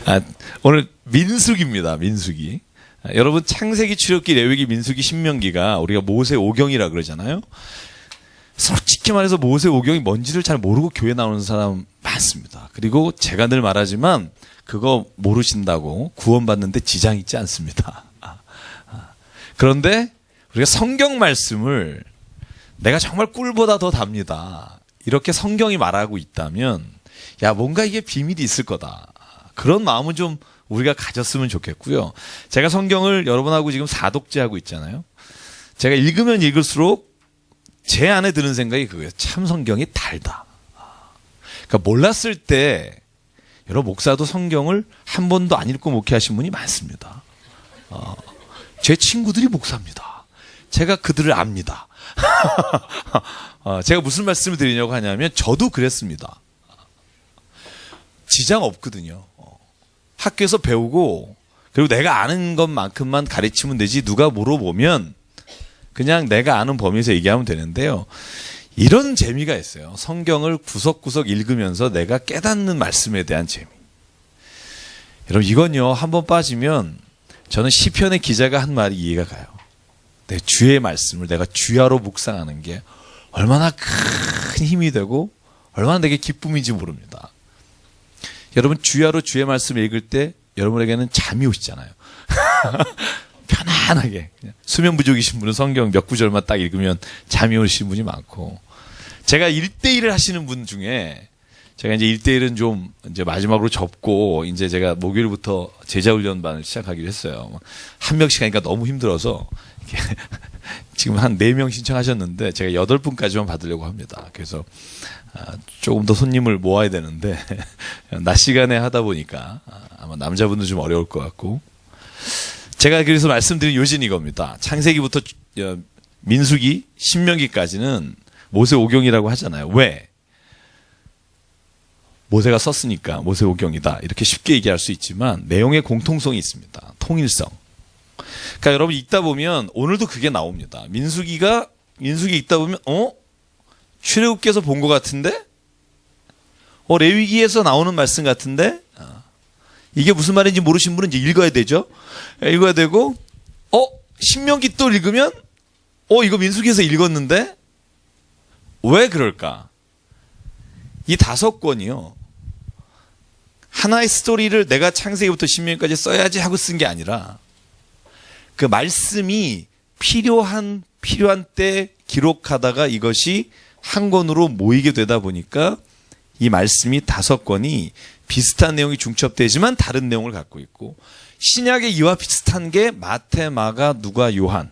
아, 오늘 민수기입니다. 민수기. 여러분 창세기, 출애굽기, 레위기, 민수기, 신명기가 우리가 모세 오경이라 그러잖아요. 솔직히 말해서 모세 오경이 뭔지를 잘 모르고 교회 나오는 사람 많습니다. 그리고 제가 늘 말하지만 그거 모르신다고 구원받는데 지장 있지 않습니다. 그런데 우리가 성경 말씀을 내가 정말 꿀보다 더 답니다, 이렇게 성경이 말하고 있다면 야, 뭔가 이게 비밀이 있을 거다, 그런 마음은 좀 우리가 가졌으면 좋겠고요. 제가 성경을 여러분하고 지금 사독제하고 있잖아요. 제가 읽으면 읽을수록 제 안에 드는 생각이 그거예요. 참 성경이 달다. 그러니까 몰랐을 때 여러분, 목사도 성경을 한 번도 안 읽고 목회하신 분이 많습니다. 제 친구들이 목사입니다. 제가 그들을 압니다. 제가 무슨 말씀을 드리려고 하냐면 저도 그랬습니다. 지장 없거든요. 학교에서 배우고 그리고 내가 아는 것만큼만 가르치면 되지, 누가 물어보면 그냥 내가 아는 범위에서 얘기하면 되는데요. 이런 재미가 있어요. 성경을 구석구석 읽으면서 내가 깨닫는 말씀에 대한 재미. 여러분, 이건요, 한번 빠지면 저는 시편의 기자가 한 말이 이해가 가요. 내 주의 말씀을 내가 주야로 묵상하는 게 얼마나 큰 힘이 되고 얼마나 내게 기쁨인지 모릅니다. 여러분, 주야로 주의 말씀을 읽을 때 여러분에게는 잠이 오시잖아요. 편안하게. 수면 부족이신 분은 성경 몇 구절만 딱 읽으면 잠이 오시는 분이 많고, 제가 1대1을 하시는 분 중에, 제가 이제 1대1은 좀 이제 마지막으로 접고 이제 제가 목요일부터 제자훈련반을 시작하기로 했어요. 한 명씩 하니까 너무 힘들어서 지금 한 4명 신청하셨는데 제가 8분까지만 받으려고 합니다. 그래서 조금 더 손님을 모아야 되는데 낮 시간에 하다 보니까 아마 남자분들 좀 어려울 것 같고, 제가 그래서 말씀드린 요지는 이겁니다. 창세기부터 민수기, 신명기까지는 모세 오경이라고 하잖아요. 왜? 모세가 썼으니까 모세 오경이다, 이렇게 쉽게 얘기할 수 있지만 내용의 공통성이 있습니다. 통일성. 그러니까 여러분 읽다 보면 오늘도 그게 나옵니다. 민수기 읽다 보면 출애굽기에서 본 것 같은데, 레위기에서 나오는 말씀 같은데, 이게 무슨 말인지 모르신 분은 이제 읽어야 되죠. 읽어야 되고, 신명기 또 읽으면, 이거 민수기에서 읽었는데, 왜 그럴까? 이 5권이요, 하나의 스토리를 내가 창세기부터 신명기까지 써야지 하고 쓴 게 아니라, 그 말씀이 필요한 때 기록하다가 이것이 한 권으로 모이게 되다 보니까 이 말씀이 5권이 비슷한 내용이 중첩되지만 다른 내용을 갖고 있고, 신약의 이와 비슷한 게 마태, 마가, 누가, 요한,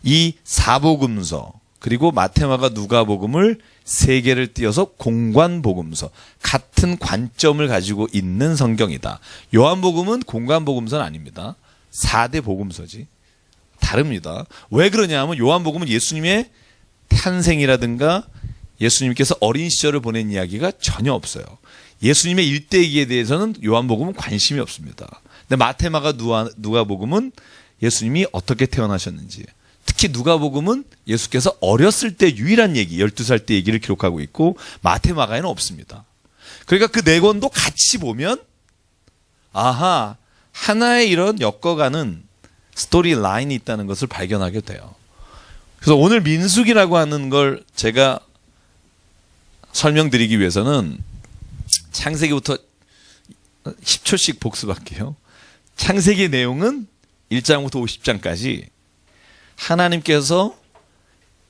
이 4복음서, 그리고 마태, 마가, 누가복음을 3개를 띄어서 공관복음서, 같은 관점을 가지고 있는 성경이다. 요한복음은 공관복음서는 아닙니다. 4대 복음서지. 다릅니다. 왜 그러냐면 요한복음은 예수님의 탄생이라든가 예수님께서 어린 시절을 보낸 이야기가 전혀 없어요. 예수님의 일대기에 대해서는 요한복음은 관심이 없습니다. 근데 마태, 마가, 누가복음은 예수님이 어떻게 태어나셨는지, 특히 누가복음은 예수께서 어렸을 때 유일한 얘기, 12살 때 얘기를 기록하고 있고, 마태, 마가에는 없습니다. 그러니까 그 4권도 같이 보면 아하, 하나의 이런 엮어가는 스토리 라인이 있다는 것을 발견하게 돼요. 그래서 오늘 민수기라고 하는 걸 제가 설명드리기 위해서는 창세기부터 10초씩 복습할게요. 창세기의 내용은 1장부터 50장까지 하나님께서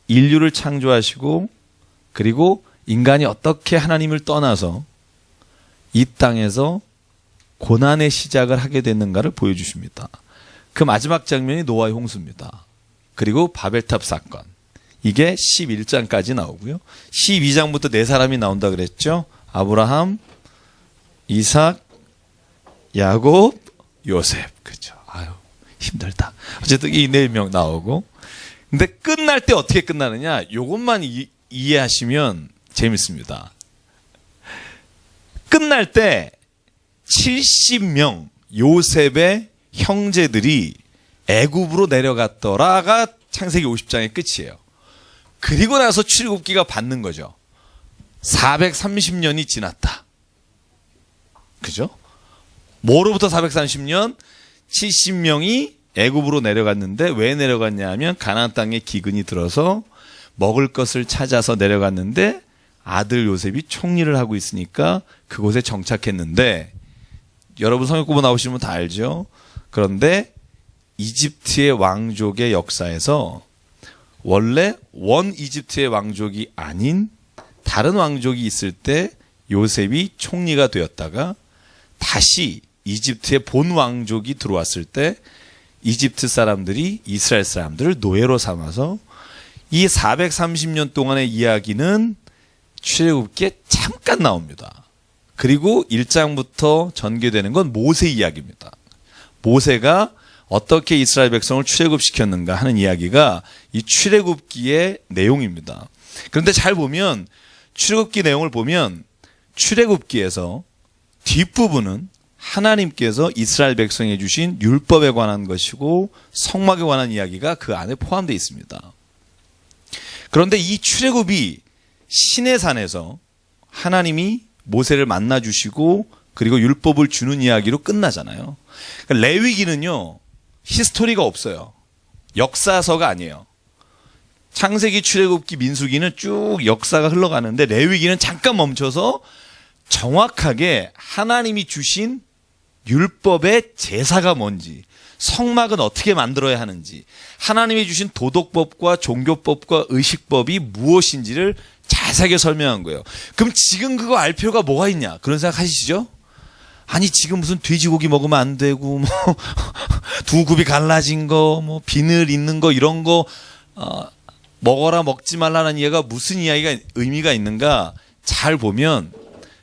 인류를 창조하시고, 그리고 인간이 어떻게 하나님을 떠나서 이 땅에서 고난의 시작을 하게 됐는가를 보여주십니다. 그 마지막 장면이 노아의 홍수입니다. 그리고 바벨탑 사건, 이게 11장까지 나오고요. 12장부터 4사람이 나온다 그랬죠. 아브라함, 이삭, 야곱, 요셉. 그렇죠. 아유, 힘들다. 어쨌든 이 4명 나오고, 근데 끝날 때 어떻게 끝나느냐, 요것만 이해하시면 재밌습니다. 끝날 때 70명 요셉의 형제들이 애굽으로 내려갔더라가 창세기 50장의 끝이에요. 그리고 나서 출애굽기가 받는 거죠. 430년이 지났다. 그죠? 뭐로부터 430년? 70명이 애굽으로 내려갔는데 왜 내려갔냐 하면 가나안 땅에 기근이 들어서 먹을 것을 찾아서 내려갔는데 아들 요셉이 총리를 하고 있으니까 그곳에 정착했는데 여러분 성역 공부 나오시면 다 알죠. 그런데 이집트의 왕족의 역사에서 원래 원 이집트의 왕족이 아닌 다른 왕족이 있을 때 요셉이 총리가 되었다가 다시 이집트의 본 왕족이 들어왔을 때 이집트 사람들이 이스라엘 사람들을 노예로 삼아서 이 430년 동안의 이야기는 출애굽기에 잠깐 나옵니다. 그리고 1장부터 전개되는 건 모세 이야기입니다. 모세가 어떻게 이스라엘 백성을 출애굽시켰는가 하는 이야기가 이 출애굽기의 내용입니다. 그런데 잘 보면 출애굽기 내용을 보면 출애굽기에서 뒷부분은 하나님께서 이스라엘 백성에 주신 율법에 관한 것이고 성막에 관한 이야기가 그 안에 포함되어 있습니다. 그런데 이 출애굽이 시내산에서 하나님이 모세를 만나 주시고 그리고 율법을 주는 이야기로 끝나잖아요. 그러니까 레위기는요, 히스토리가 없어요. 역사서가 아니에요. 창세기, 출애굽기, 민수기는 쭉 역사가 흘러가는데 레위기는 잠깐 멈춰서 정확하게 하나님이 주신 율법의 제사가 뭔지, 성막은 어떻게 만들어야 하는지, 하나님이 주신 도덕법과 종교법과 의식법이 무엇인지를 자세하게 설명한 거예요. 그럼 지금 그거 알 필요가 뭐가 있냐? 그런 생각 하시죠? 아니 지금 무슨 돼지고기 먹으면 안 되고 뭐 두 굽이 갈라진 거, 뭐 비늘 있는 거 이런 거 먹어라 먹지 말라는 이야기가 무슨 이야기가 의미가 있는가? 잘 보면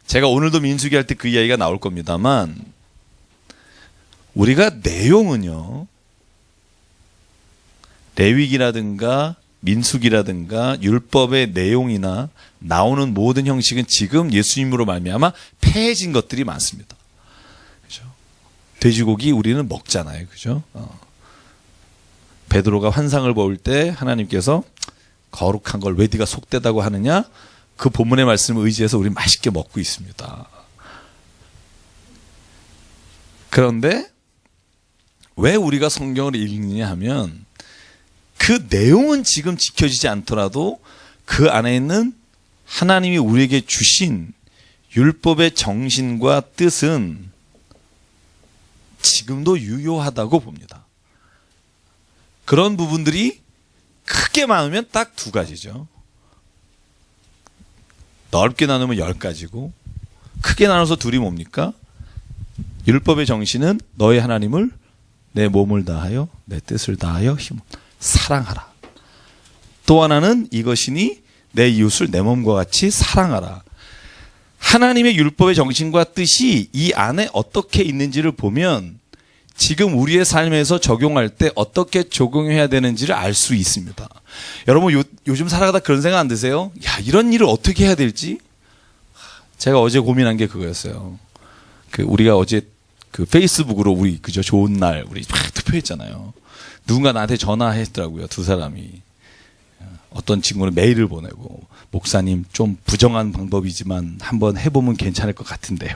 제가 오늘도 민수기 할 때 그 이야기가 나올 겁니다만 우리가 내용은요, 레위기라든가 민수기라든가 율법의 내용이나 나오는 모든 형식은 지금 예수님으로 말미암아 폐해진 것들이 많습니다. 그죠? 돼지고기 우리는 먹잖아요. 그죠? 베드로가 환상을 볼 때 하나님께서 거룩한 걸 왜 네가 속되다고 하느냐? 그 본문의 말씀을 의지해서 우리 맛있게 먹고 있습니다. 그런데 왜 우리가 성경을 읽느냐 하면 그 내용은 지금 지켜지지 않더라도 그 안에 있는 하나님이 우리에게 주신 율법의 정신과 뜻은 지금도 유효하다고 봅니다. 그런 부분들이 크게 나누면 딱 두 가지죠. 넓게 나누면 10가지고 크게 나눠서 둘이 뭡니까? 율법의 정신은 너의 하나님을 내 몸을 다하여 내 뜻을 다하여 힘을 사랑하라. 또 하나는 이것이니 내 이웃을 내 몸과 같이 사랑하라. 하나님의 율법의 정신과 뜻이 이 안에 어떻게 있는지를 보면 지금 우리의 삶에서 적용할 때 어떻게 적용해야 되는지를 알 수 있습니다. 여러분 요즘 살아가다 그런 생각 안 드세요? 야, 이런 일을 어떻게 해야 될지? 제가 어제 고민한 게 그거였어요. 우리가 어제 페이스북으로 우리 그저 좋은 날 우리 막 투표했잖아요. 누군가 나한테 전화했더라고요. 두 사람이. 어떤 친구는 메일을 보내고 목사님 좀 부정한 방법이지만 한번 해보면 괜찮을 것 같은데요.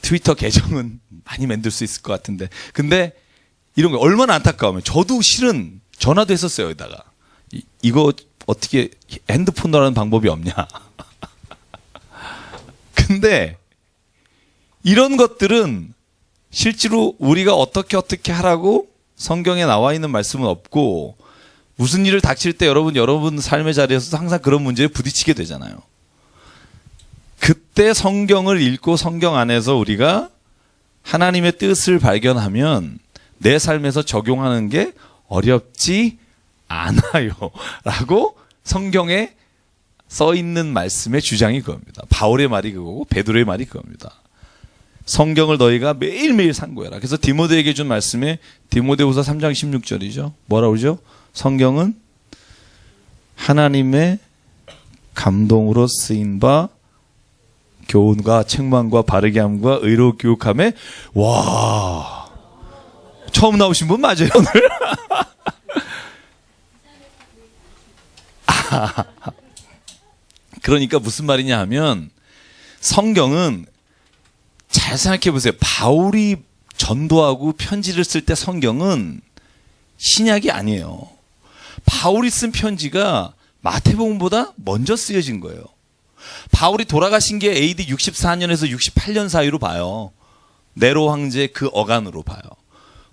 트위터 계정은 많이 만들 수 있을 것 같은데. 근데 이런 거 얼마나 안타까우면 저도 실은 전화도 했었어요. 여기다가 이거 어떻게 핸드폰으로 하는 방법이 없냐. 근데 이런 것들은 실제로 우리가 어떻게 하라고 성경에 나와 있는 말씀은 없고 무슨 일을 닥칠 때 여러분 삶의 자리에서 항상 그런 문제에 부딪히게 되잖아요. 그때 성경을 읽고 성경 안에서 우리가 하나님의 뜻을 발견하면 내 삶에서 적용하는 게 어렵지 않아요. 라고 성경에 써 있는 말씀의 주장이 그겁니다. 바울의 말이 그거고 베드로의 말이 그겁니다. 성경을 너희가 매일매일 상고해라. 그래서 디모데에게 준 말씀에 디모데후서 3장 16절이죠. 뭐라 그러죠? 성경은 하나님의 감동으로 쓰인 바 교훈과 책망과 바르게 함과 의로 교육함에 와 처음 나오신 분 맞아요 오늘? 그러니까 무슨 말이냐 하면 성경은 잘 생각해 보세요. 바울이 전도하고 편지를 쓸 때 성경은 신약이 아니에요. 바울이 쓴 편지가 마태복음보다 먼저 쓰여진 거예요. 바울이 돌아가신 게 AD 64년에서 68년 사이로 봐요. 네로 황제 그 어간으로 봐요.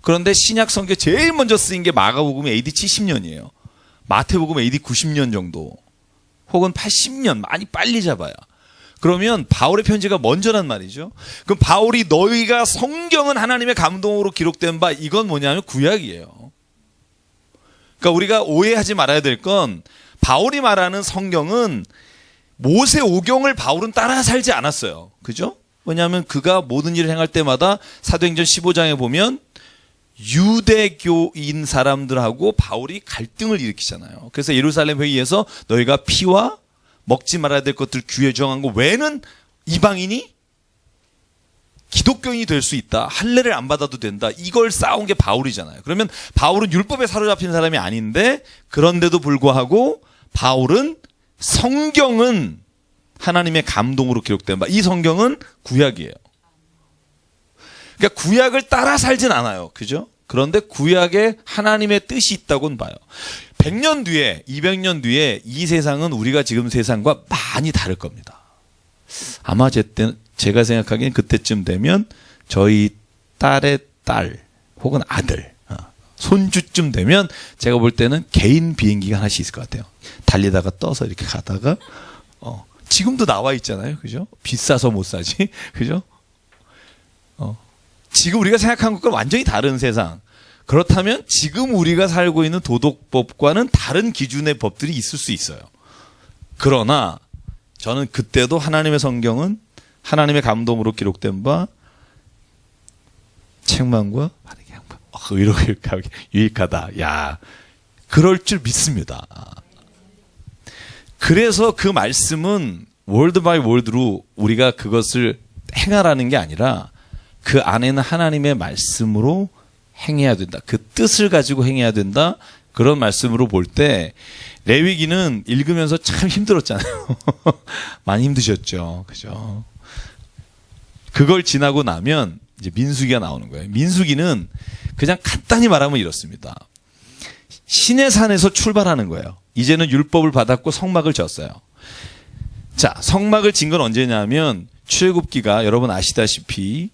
그런데 신약 성경 제일 먼저 쓰인 게 마가복음이 AD 70년이에요. 마태복음 AD 90년 정도 혹은 80년 많이 빨리 잡아요. 그러면 바울의 편지가 먼저란 말이죠. 그럼 바울이 너희가 성경은 하나님의 감동으로 기록된 바 이건 뭐냐면 구약이에요. 그러니까 우리가 오해하지 말아야 될 건 바울이 말하는 성경은 모세 오경을 바울은 따라 살지 않았어요. 그죠? 왜냐하면 그가 모든 일을 행할 때마다 사도행전 15장에 보면 유대교인 사람들하고 바울이 갈등을 일으키잖아요. 그래서 예루살렘 회의에서 너희가 피와 먹지 말아야 될 것들 규에 정한 거 외에는 이방인이 기독교인이 될 수 있다. 할례를 안 받아도 된다. 이걸 쌓아온 게 바울이잖아요. 그러면 바울은 율법에 사로잡힌 사람이 아닌데 그런데도 불구하고 바울은 성경은 하나님의 감동으로 기록된 바 이 성경은 구약이에요. 그러니까 구약을 따라 살진 않아요. 그죠? 그런데 구약에 하나님의 뜻이 있다고는 봐요. 100년 뒤에 200년 뒤에 이 세상은 우리가 지금 세상과 많이 다를 겁니다. 아마 제가 생각하기엔 그때쯤 되면 저희 딸의 딸 혹은 아들 손주쯤 되면 제가 볼 때는 개인 비행기가 하나씩 있을 것 같아요. 달리다가 떠서 이렇게 가다가 지금도 나와 있잖아요. 그죠? 비싸서 못 사지. 그죠? 지금 우리가 생각한 것과 완전히 다른 세상. 그렇다면 지금 우리가 살고 있는 도덕법과는 다른 기준의 법들이 있을 수 있어요. 그러나 저는 그때도 하나님의 성경은 하나님의 감동으로 기록된 바 책망과 바르게 양반 의롭게 유익하다. 야, 그럴 줄 믿습니다. 그래서 그 말씀은 월드 바이 월드로 우리가 그것을 행하라는 게 아니라 그 안에는 하나님의 말씀으로 행해야 된다. 그 뜻을 가지고 행해야 된다. 그런 말씀으로 볼 때 레위기는 읽으면서 참 힘들었잖아요. 많이 힘드셨죠. 그죠? 그걸 지나고 나면 이제 민수기가 나오는 거예요. 민수기는 그냥 간단히 말하면 이렇습니다. 시내산에서 출발하는 거예요. 이제는 율법을 받았고 성막을 졌어요. 자, 성막을 진 건 언제냐면 출애굽기가 여러분 아시다시피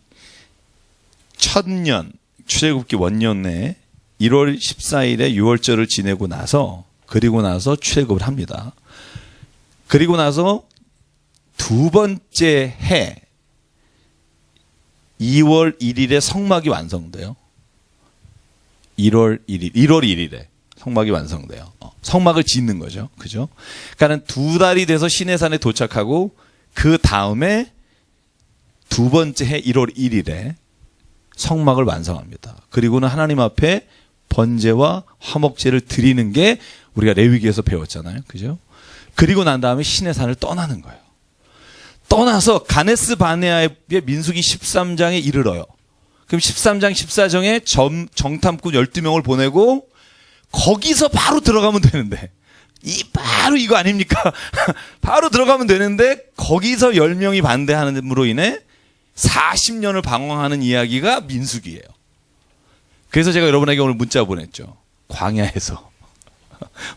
천년 출애굽기 원년에 1월 14일에 유월절을 지내고 나서 그리고 나서 출애굽을 합니다. 그리고 나서 두 번째 해 2월 1일에 성막이 완성돼요. 1월 1일에 성막이 완성돼요. 성막을 짓는 거죠. 그죠? 그러니까 두 달이 돼서 시내산에 도착하고 그 다음에 두 번째 해 1월 1일에 성막을 완성합니다. 그리고는 하나님 앞에 번제와 화목제를 드리는 게 우리가 레위기에서 배웠잖아요. 그죠? 그리고 난 다음에 시내산을 떠나는 거예요. 떠나서 가네스 바네아의 민수기 13장에 이르러요. 그럼 13장 14장에 정탐꾼 12명을 보내고 거기서 바로 들어가면 되는데 바로 이거 아닙니까? 바로 들어가면 되는데 거기서 10명이 반대하는으로 인해 40년을 방황하는 이야기가 민수기예요. 그래서 제가 여러분에게 오늘 문자 보냈죠. 광야에서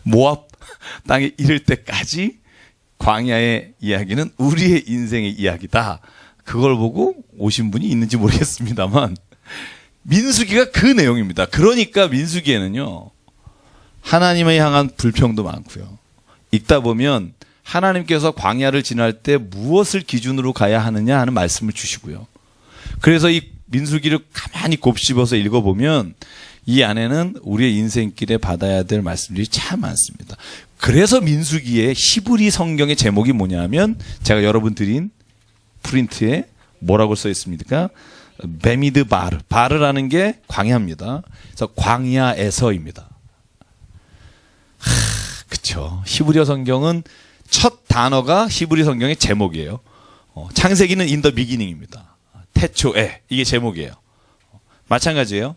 모압 땅에 이를 때까지 광야의 이야기는 우리의 인생의 이야기다. 그걸 보고 오신 분이 있는지 모르겠습니다만 민수기가 그 내용입니다. 그러니까 민수기에는요. 하나님을 향한 불평도 많고요. 읽다 보면 하나님께서 광야를 지날 때 무엇을 기준으로 가야 하느냐 하는 말씀을 주시고요. 그래서 이 민수기를 가만히 곱씹어서 읽어보면 이 안에는 우리의 인생길에 받아야 될 말씀들이 참 많습니다. 그래서 민수기의 히브리 성경의 제목이 뭐냐면 제가 여러분 드린 프린트에 뭐라고 써 있습니까? 베미드 바르. 바르라는 게 광야입니다. 그래서 광야에서입니다. 그쵸. 히브리어 성경은 첫 단어가 히브리 성경의 제목이에요. 창세기는 in the beginning입니다. 태초에 이게 제목이에요. 마찬가지예요.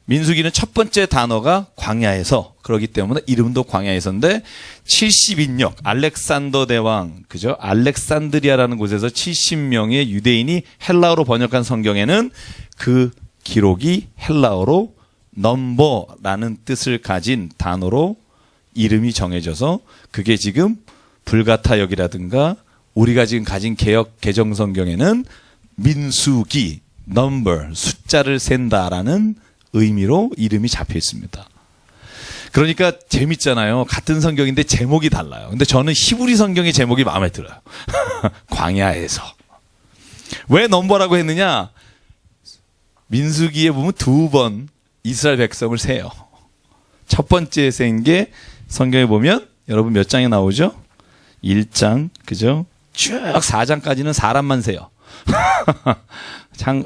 민수기는 첫 번째 단어가 광야에서, 그렇기 때문에 이름도 광야에서인데 70인역 알렉산더 대왕, 그죠? 알렉산드리아라는 곳에서 70명의 유대인이 헬라어로 번역한 성경에는 그 기록이 헬라어로 넘버라는 뜻을 가진 단어로 이름이 정해져서 그게 지금 불가타역이라든가 우리가 지금 가진 개역 개정 성경에는 민수기, 넘버, 숫자를 센다라는 의미로 이름이 잡혀 있습니다. 그러니까 재밌잖아요. 같은 성경인데 제목이 달라요. 근데 저는 히브리 성경의 제목이 마음에 들어요. 광야에서. 왜 넘버라고 했느냐? 민수기에 보면 2번 이스라엘 백성을 세요. 첫 번째 센 게 성경에 보면 여러분 몇 장에 나오죠? 1장, 그죠? 쭉 4장까지는 사람만 세요. 참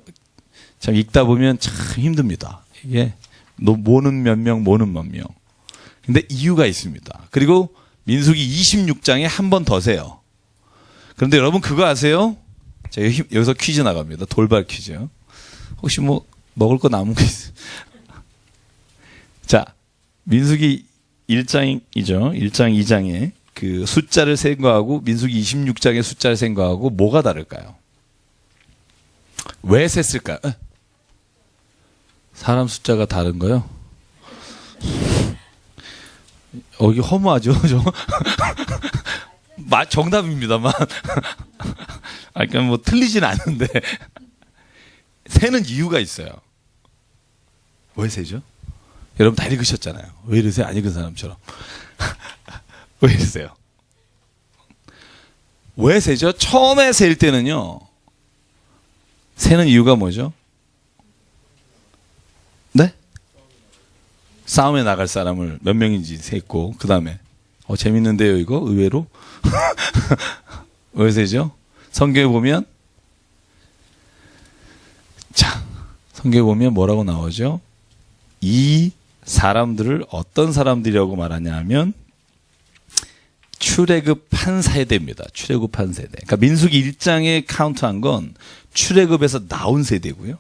읽다 보면 참 힘듭니다. 이게 모는 몇 명, 모는 몇 명. 근데 이유가 있습니다. 그리고 민수기 26장에 한 번 더 세요. 그런데 여러분 그거 아세요? 제가 여기서 퀴즈 나갑니다. 돌발 퀴즈. 혹시 뭐 먹을 거 남은 거 있어요? 자, 민수기 1장이죠. 1장, 2장에 그 숫자를 센 거하고 민수기 26장의 숫자를 센 거하고 뭐가 다를까요? 왜 셌을까요? 사람 숫자가 다른 거요? 이게 허무하죠? 정답입니다만. 그러니까 뭐 틀리진 않은데 세는 이유가 있어요. 왜 세죠? 여러분 다 읽으셨잖아요. 왜 이러세요? 안 읽은 사람처럼. 왜 이러세요? 왜 세죠? 처음에 셀 때는요. 세는 이유가 뭐죠? 네? 싸움에 나갈 사람을 몇 명인지 셌고 그 다음에 재밌는데요 이거 의외로? 왜 세죠? 성경에 보면 성경에 보면 뭐라고 나오죠? 이 사람들을 어떤 사람들이라고 말하냐 하면 출애굽한 세대입니다. 출애굽한 세대. 그러니까 민수기 1장에 카운트한 건 출애굽에서 나온 세대고요.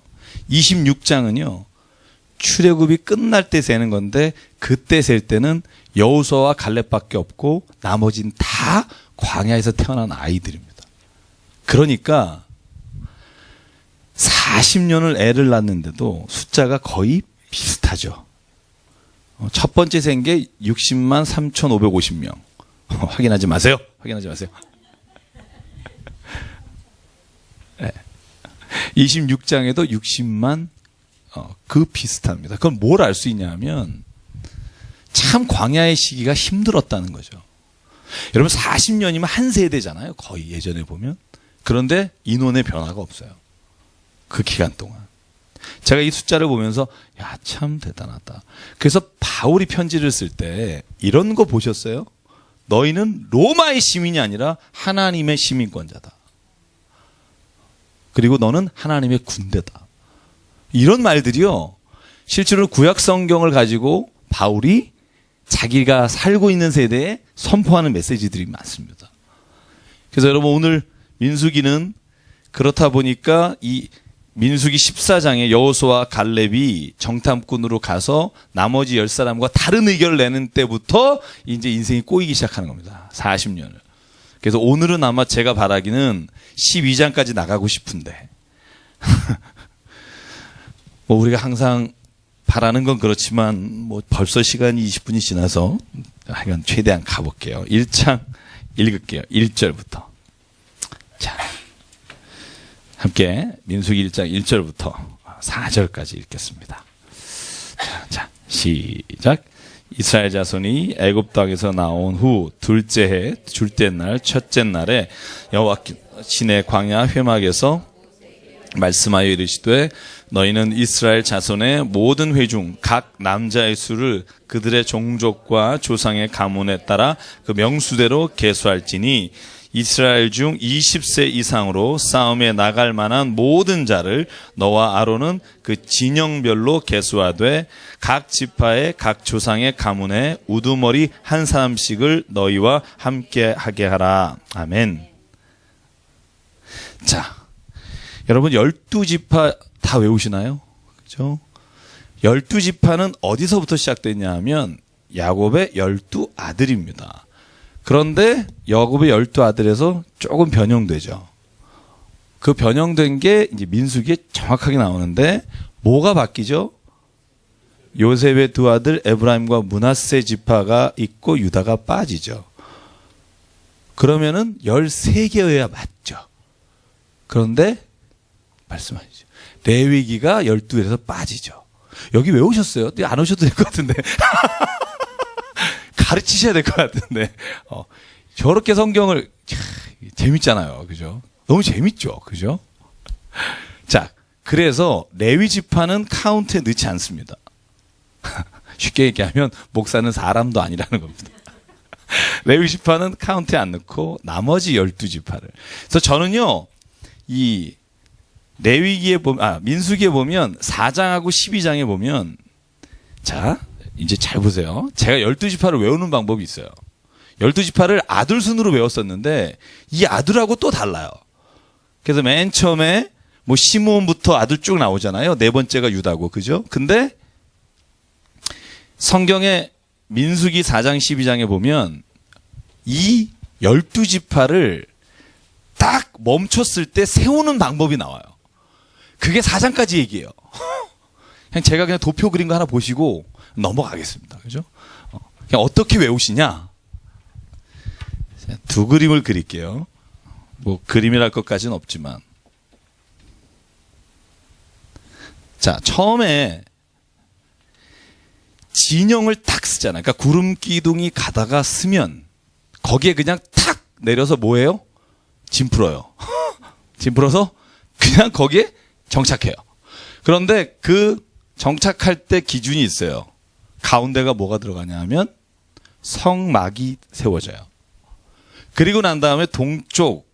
26장은요. 출애굽이 끝날 때 세는 건데 그때 셀 때는 여호수아와 갈렙밖에 없고 나머지는 다 광야에서 태어난 아이들입니다. 그러니까 40년을 애를 낳는데도 숫자가 거의 비슷하죠. 첫 번째 센 게 60만 3,550명. 확인하지 마세요. 확인하지 마세요. 네. 26장에도 60만 그 비슷합니다. 그건 뭘 알 수 있냐 하면 참 광야의 시기가 힘들었다는 거죠. 여러분 40년이면 한 세대잖아요. 거의 예전에 보면. 그런데 인원의 변화가 없어요. 그 기간 동안. 제가 이 숫자를 보면서 야, 참 대단하다. 그래서 바울이 편지를 쓸 때 이런 거 보셨어요? 너희는 로마의 시민이 아니라 하나님의 시민권자다. 그리고 너는 하나님의 군대다. 이런 말들이요. 실제로 구약 성경을 가지고 바울이 자기가 살고 있는 세대에 선포하는 메시지들이 많습니다. 그래서 여러분 오늘 민수기는 그렇다 보니까 이 민수기 14장에 여호수아와 갈렙이 정탐꾼으로 가서 나머지 10사람과 다른 의견을 내는 때부터 이제 인생이 꼬이기 시작하는 겁니다. 40년을. 그래서 오늘은 아마 제가 바라기는 12장까지 나가고 싶은데 뭐 우리가 항상 바라는 건 그렇지만 뭐 벌써 시간이 20분이 지나서 하여간 최대한 가볼게요. 1장 읽을게요. 1절부터. 자. 함께 민수기 1장 1절부터 4절까지 읽겠습니다. 자, 시작. 이스라엘 자손이 애굽 땅에서 나온 후 둘째 해 둘째 날 첫째 날에 여호와께서 광야 회막에서 말씀하여 이르시되 너희는 이스라엘 자손의 모든 회중 각 남자의 수를 그들의 종족과 조상의 가문에 따라 그 명수대로 계수할지니 이스라엘 중 20세 이상으로 싸움에 나갈 만한 모든 자를 너와 아론은 그 진영별로 계수하되 각 지파의 각 조상의 가문에 우두머리 한 사람씩을 너희와 함께 하게 하라. 아멘. 자, 여러분 12지파 다 외우시나요? 그죠? 12지파는 어디서부터 시작됐냐 하면 야곱의 12아들입니다. 그런데 야곱의 12아들에서 조금 변형되죠. 그 변형된 게 이제 민수기에 정확하게 나오는데 뭐가 바뀌죠? 요셉의 두 아들 에브라임과 므낫세 지파가 있고 유다가 빠지죠. 그러면은 13개여야 맞죠. 그런데 말씀하시죠. 레위기가 12에서 빠지죠. 여기 왜 오셨어요? 안 오셔도 될 것 같은데. 가르치셔야 될 것 같은데. 저렇게 성경을 재밌잖아요. 그죠? 너무 재밌죠. 그죠? 자, 그래서 레위 지파는 카운트에 넣지 않습니다. 쉽게 얘기하면 목사는 사람도 아니라는 겁니다. 레위 지파는 카운트에 안 넣고 나머지 12지파를. 그래서 저는요. 이 레위기에 보면 민수기에 보면 4장하고 12장에 보면 자, 이제 잘 보세요. 제가 12지파를 외우는 방법이 있어요. 12지파를 아들 순으로 외웠었는데 이 아들하고 또 달라요. 그래서 맨 처음에 뭐 시므온부터 아들 쭉 나오잖아요. 네 번째가 유다고. 그죠? 근데 성경의 민수기 4장 12장에 보면 이 12지파를 딱 멈췄을 때 세우는 방법이 나와요. 그게 4장까지 얘기해요. 제가 그냥 도표 그린 거 하나 보시고 넘어가겠습니다. 그죠? 그냥 어떻게 외우시냐? 두 그림을 그릴게요. 뭐 그림이랄 것까지는 없지만. 자, 처음에 진영을 탁 쓰잖아요. 그러니까 구름 기둥이 가다가 쓰면 거기에 그냥 탁 내려서 뭐예요? 짐 풀어요. 짐 풀어서 그냥 거기에 정착해요. 그런데 그 정착할 때 기준이 있어요. 가운데가 뭐가 들어가냐 하면 성막이 세워져요. 그리고 난 다음에 동쪽,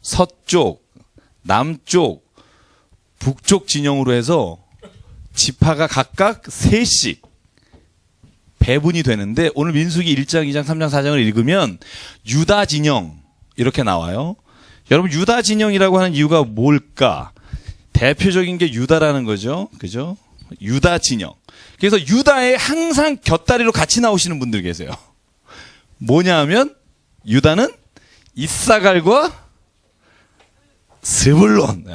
서쪽, 남쪽, 북쪽 진영으로 해서 지파가 각각 셋씩 배분이 되는데 오늘 민수기 1장, 2장, 3장, 4장을 읽으면 유다 진영 이렇게 나와요. 여러분 유다 진영이라고 하는 이유가 뭘까? 대표적인 게 유다라는 거죠. 그죠? 유다 진영. 그래서 유다에 항상 곁다리로 같이 나오시는 분들 계세요. 뭐냐 하면 유다는 이사갈과 스불론.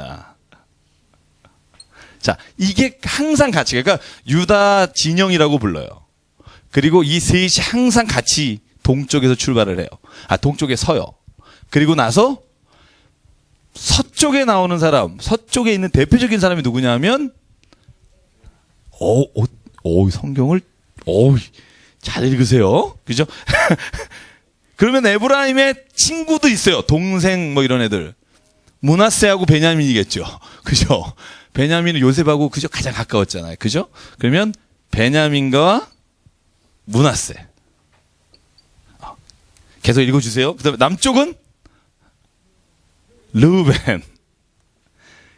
자, 이게 항상 같이, 그러니까 유다 진영이라고 불러요. 그리고 이 셋이 항상 같이 동쪽에서 출발을 해요. 동쪽에 서요. 그리고 나서 서쪽에 나오는 사람, 서쪽에 있는 대표적인 사람이 누구냐 하면, 성경을, 잘 읽으세요. 그죠? 그러면 에브라임의 친구도 있어요. 동생 뭐 이런 애들. 므낫세하고 베냐민이겠죠. 그죠? 베냐민은 요셉하고 그죠? 가장 가까웠잖아요. 그죠? 그러면 베냐민과 므낫세. 계속 읽어주세요. 그 다음에 남쪽은 르우벤.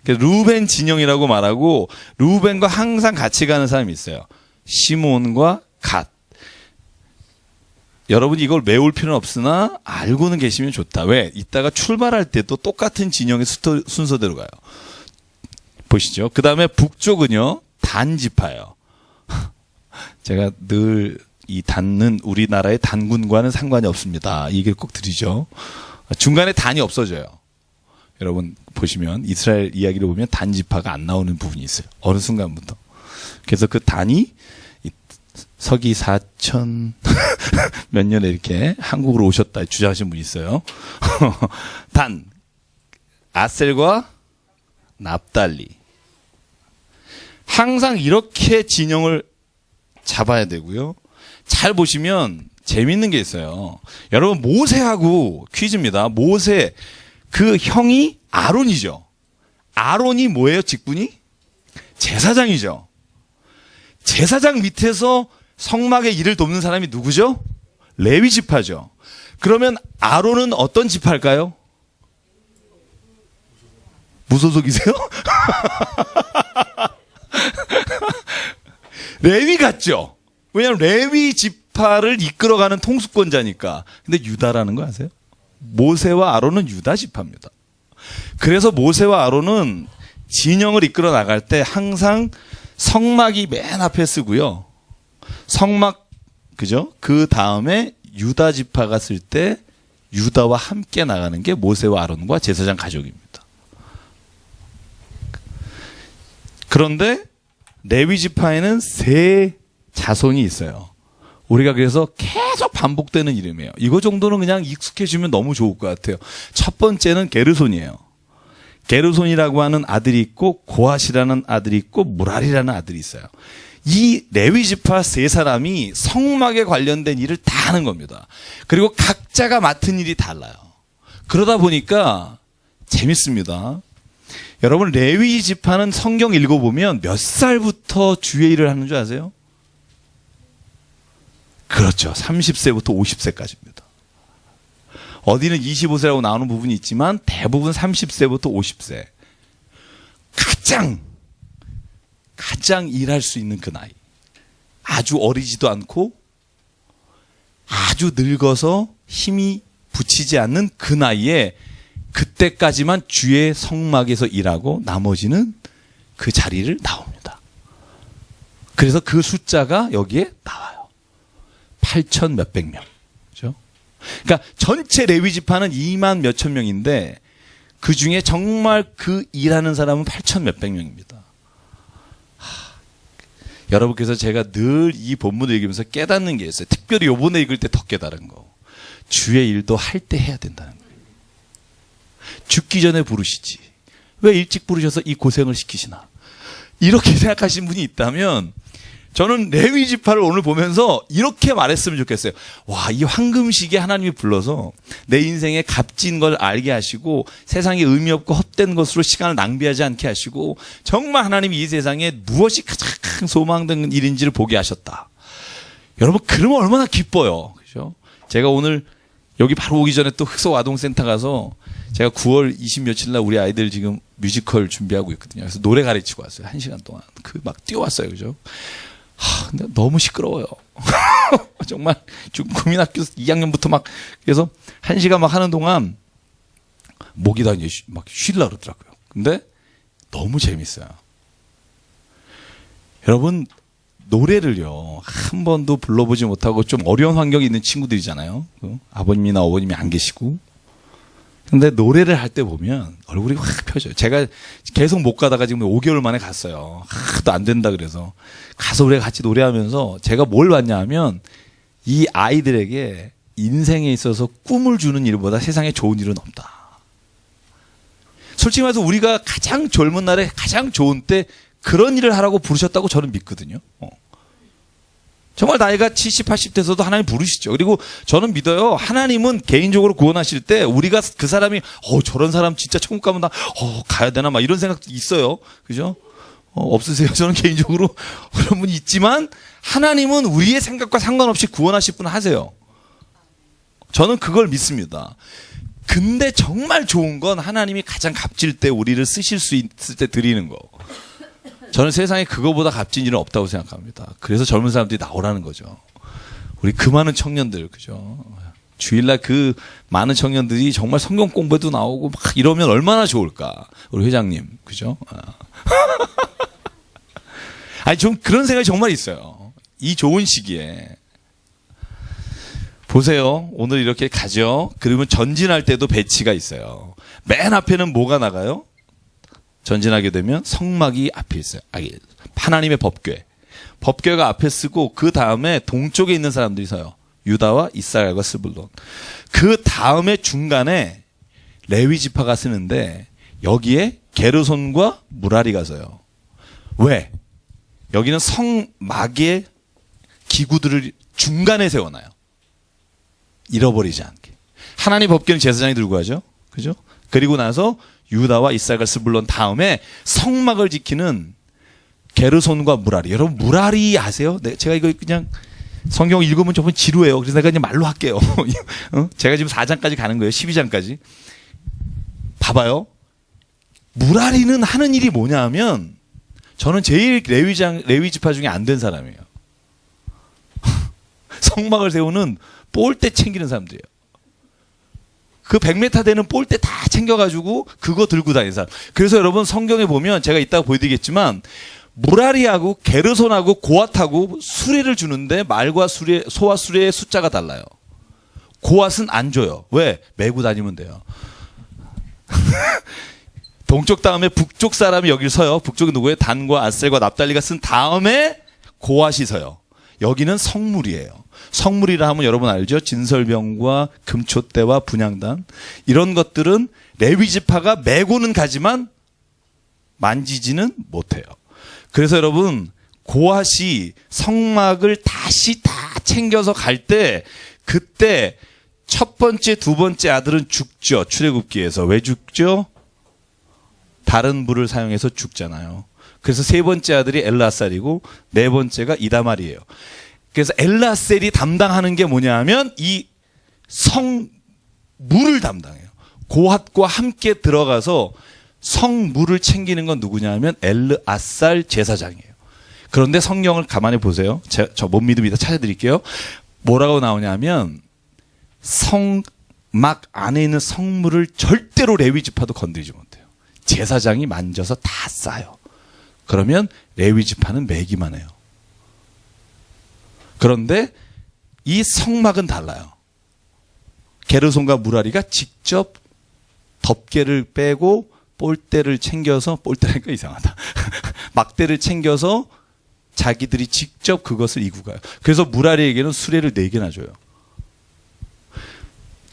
르우벤 진영이라고 말하고 르우벤과 항상 같이 가는 사람이 있어요. 시몬과 갓. 여러분이 이걸 외울 필요는 없으나 알고는 계시면 좋다. 왜? 이따가 출발할 때도 똑같은 진영의 순서대로 가요. 보시죠. 그 다음에 북쪽은요. 단지파예요. 제가 늘 이 단은 우리나라의 단군과는 상관이 없습니다. 이 얘기를 꼭 드리죠. 중간에 단이 없어져요. 여러분 보시면 이스라엘 이야기를 보면 단지파가 안 나오는 부분이 있어요. 어느 순간부터. 그래서 그 단이 서기 4천 몇 년에 이렇게 한국으로 오셨다 주장하신 분이 있어요. 단, 아셀과 납달리. 항상 이렇게 진영을 잡아야 되고요. 잘 보시면 재밌는 게 있어요. 여러분 모세하고 퀴즈입니다. 모세 그 형이 아론이죠. 아론이 뭐예요? 직분이? 제사장이죠. 제사장 밑에서 성막의 일을 돕는 사람이 누구죠? 레위 지파죠. 그러면 아론은 어떤 지파일까요? 무소속이세요? 레위 같죠? 왜냐하면 레위 지파를 이끌어가는 통수권자니까. 근데 유다라는 거 아세요? 모세와 아론은 유다 지파입니다. 그래서 모세와 아론은 진영을 이끌어 나갈 때 항상 성막이 맨 앞에 쓰고요. 성막, 그죠? 그 다음에 유다 지파가 쓸 때 유다와 함께 나가는 게 모세와 아론과 제사장 가족입니다. 그런데 레위 지파에는 세 자손이 있어요. 우리가 그래서 계속 반복되는 이름이에요. 이거 정도는 그냥 익숙해지면 너무 좋을 것 같아요. 첫 번째는 게르손이에요. 게르손이라고 하는 아들이 있고 고핫이라는 아들이 있고 무랄이라는 아들이 있어요. 이 레위 지파 세 사람이 성막에 관련된 일을 다 하는 겁니다. 그리고 각자가 맡은 일이 달라요. 그러다 보니까 재밌습니다. 여러분, 레위 지파는 성경 읽어보면 몇 살부터 주의 일을 하는 줄 아세요? 그렇죠. 30세부터 50세까지입니다. 어디는 25세라고 나오는 부분이 있지만 대부분 30세부터 50세. 가장 일할 수 있는 그 나이. 아주 어리지도 않고 아주 늙어서 힘이 붙이지 않는 그 나이에 그때까지만 주의 성막에서 일하고 나머지는 그 자리를 나옵니다. 그래서 그 숫자가 여기에 나와요. 8천 몇백 명. 그죠? 그러니까 전체 레위 지파는 2만 몇천 명인데 그 중에 정말 그 일하는 사람은 8천 몇백 명입니다. 여러분께서 제가 늘 이 본문을 읽으면서 깨닫는 게 있어요. 특별히 요번에 읽을 때 더 깨달은 거. 주의 일도 할 때 해야 된다는 거예요. 죽기 전에 부르시지. 왜 일찍 부르셔서 이 고생을 시키시나. 이렇게 생각하신 분이 있다면 저는 레위 지파를 오늘 보면서 이렇게 말했으면 좋겠어요. 와, 이 황금시기에 하나님이 불러서 내 인생에 값진 걸 알게 하시고 세상에 의미 없고 헛된 것으로 시간을 낭비하지 않게 하시고 정말 하나님이 이 세상에 무엇이 가장 소망되는 일인지를 보게 하셨다. 여러분, 그러면 얼마나 기뻐요. 그죠? 제가 오늘 여기 바로 오기 전에 또 흑석 아동센터 가서 제가 9월 20 며칠 날 우리 아이들 지금 뮤지컬 준비하고 있거든요. 그래서 노래 가르치고 왔어요. 1시간 동안. 막 뛰어왔어요. 그죠? 근데 너무 시끄러워요. 정말 국민학교 2학년부터 막 그래서 1시간 막 하는 동안 목이 다 이제 막 쉬려고 그러더라고요. 근데 너무 재밌어요. 여러분, 노래를요 한 번도 불러보지 못하고 좀 어려운 환경에 있는 친구들이잖아요. 아버님이나 어머님이 안 계시고. 근데 노래를 할 때 보면 얼굴이 확 펴져요. 제가 계속 못 가다가 지금 5개월 만에 갔어요. 하도 안 된다 그래서. 가서 우리가 같이 노래하면서 제가 뭘 봤냐 하면 이 아이들에게 인생에 있어서 꿈을 주는 일보다 세상에 좋은 일은 없다. 솔직히 말해서 우리가 가장 젊은 날에 가장 좋은 때 그런 일을 하라고 부르셨다고 저는 믿거든요. 정말 나이가 70, 80대에서도 하나님 부르시죠. 그리고 저는 믿어요. 하나님은 개인적으로 구원하실 때 우리가 그 사람이 저런 사람 진짜 천국 가면 나 가야 되나 막 이런 생각도 있어요. 그죠? 없으세요? 저는 개인적으로 그런 분이 있지만 하나님은 우리의 생각과 상관없이 구원하실 분 하세요. 저는 그걸 믿습니다. 근데 정말 좋은 건 하나님이 가장 값질 때 우리를 쓰실 수 있을 때 드리는 거. 저는 세상에 그거보다 값진 일은 없다고 생각합니다. 그래서 젊은 사람들이 나오라는 거죠. 우리 그 많은 청년들, 그죠? 주일날 그 많은 청년들이 정말 성경 공부에도 나오고 막 이러면 얼마나 좋을까. 우리 회장님, 그죠? 아니, 좀 그런 생각이 정말 있어요. 이 좋은 시기에. 보세요. 오늘 이렇게 가죠. 그러면 전진할 때도 배치가 있어요. 맨 앞에는 뭐가 나가요? 전진하게 되면 성막이 앞에 있어요. 하나님의 법궤. 법궤가 앞에 쓰고 그 다음에 동쪽에 있는 사람들이 서요. 유다와 이스라엘과 스불론. 그 다음에 중간에 레위 지파가 쓰는데 여기에 게르손과 무라리가 서요. 왜? 여기는 성막의 기구들을 중간에 세워놔요. 잃어버리지 않게. 하나님 법궤는 제사장이 들고 가죠. 그죠? 그리고 나서 유다와 이스라엘과 스불론 다음에 성막을 지키는 게르손과 무라리. 여러분, 무라리 아세요? 제가 이거 그냥 성경 읽으면 조금 지루해요. 그래서 내가 그냥 말로 할게요. 제가 지금 4장까지 가는 거예요. 12장까지. 봐봐요. 무라리는 하는 일이 뭐냐 하면 저는 제일 레위 지파 중에 안 된 사람이에요. 성막을 세우는 볼 때 챙기는 사람들이에요. 그 100m 되는 볼대 다 챙겨가지고 그거 들고 다니는 사람. 그래서 여러분 성경에 보면 제가 이따가 보여드리겠지만 무라리하고 게르손하고 고앗하고 수레를 주는데 말과 수레, 소와 수레의 숫자가 달라요. 고앗은 안 줘요. 왜? 메고 다니면 돼요. 동쪽 다음에 북쪽 사람이 여기를 서요. 북쪽은 누구예요? 단과 아셀과 납달리가 쓴 다음에 고앗이 서요. 여기는 성물이에요. 성물이라 하면 여러분 알죠? 진설병과 금촛대와 분향단 이런 것들은 레위 지파가 메고는 가지만 만지지는 못해요. 그래서 여러분 고앗이 성막을 다시 다 챙겨서 갈 때 그때 첫 번째, 두 번째 아들은 죽죠. 출애굽기에서. 왜 죽죠? 다른 불을 사용해서 죽잖아요. 그래서 세 번째 아들이 엘라살이고 네 번째가 이다말이에요. 그래서 엘라셀이 담당하는 게 뭐냐 하면 이 성물을 담당해요. 고핫과 함께 들어가서 성물을 챙기는 건 누구냐 하면 엘르아살 제사장이에요. 그런데 성경을 가만히 보세요. 저 못 믿습니다. 찾아드릴게요. 뭐라고 나오냐면 성막 안에 있는 성물을 절대로 레위 지파도 건드리지 못해요. 제사장이 만져서 다 싸요. 그러면 레위 지파는 매기만 해요. 그런데 이 성막은 달라요. 게르손과 무라리가 직접 덮개를 빼고 볼대를 챙겨서, 볼대라니까 이상하다. 막대를 챙겨서 자기들이 직접 그것을 이고 가요. 그래서 무라리에게는 수레를 4개나 줘요.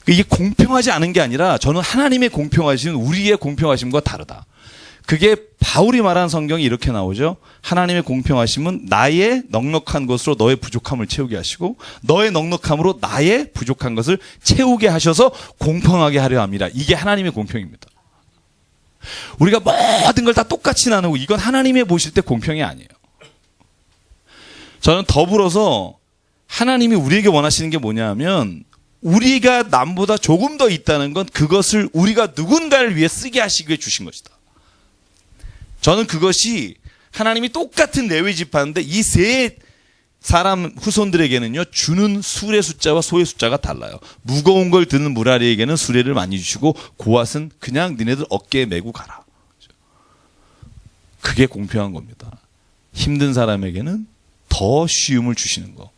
이게 공평하지 않은 게 아니라 저는 하나님의 공평하심, 우리의 공평하심과 다르다. 그게 바울이 말한 성경이 이렇게 나오죠. 하나님의 공평하심은 나의 넉넉한 것으로 너의 부족함을 채우게 하시고 너의 넉넉함으로 나의 부족한 것을 채우게 하셔서 공평하게 하려 합니다. 이게 하나님의 공평입니다. 우리가 모든 걸 다 똑같이 나누고 이건 하나님의 보실 때 공평이 아니에요. 저는 더불어서 하나님이 우리에게 원하시는 게 뭐냐 하면 우리가 남보다 조금 더 있다는 건 그것을 우리가 누군가를 위해 쓰게 하시기 위해 주신 것이다. 저는 그것이 하나님이 똑같은 레위 지파인데 이 세 사람 후손들에게는요 주는 수레 숫자와 소의 숫자가 달라요. 무거운 걸 드는 무라리에게는 수레를 많이 주시고 고앗은 그냥 니네들 어깨에 메고 가라. 그게 공평한 겁니다. 힘든 사람에게는 더 쉬움을 주시는 거.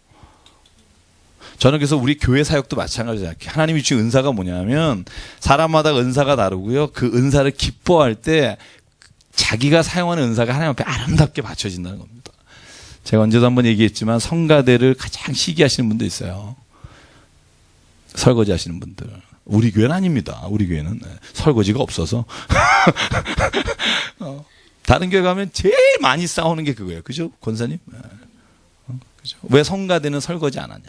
저는 그래서 우리 교회 사역도 마찬가지예요. 하나님이 주신 은사가 뭐냐면 사람마다 은사가 다르고요. 그 은사를 기뻐할 때 자기가 사용하는 은사가 하나님 앞에 아름답게 받쳐진다는 겁니다. 제가 언제도 한번 얘기했지만 성가대를 가장 시기하시는 분도 있어요. 설거지 하시는 분들. 우리 교회는 아닙니다. 우리 교회는 설거지가 없어서. 다른 교회 가면 제일 많이 싸우는 게 그거예요. 그죠? 권사님? 그죠? 왜 성가대는 설거지 안 하냐?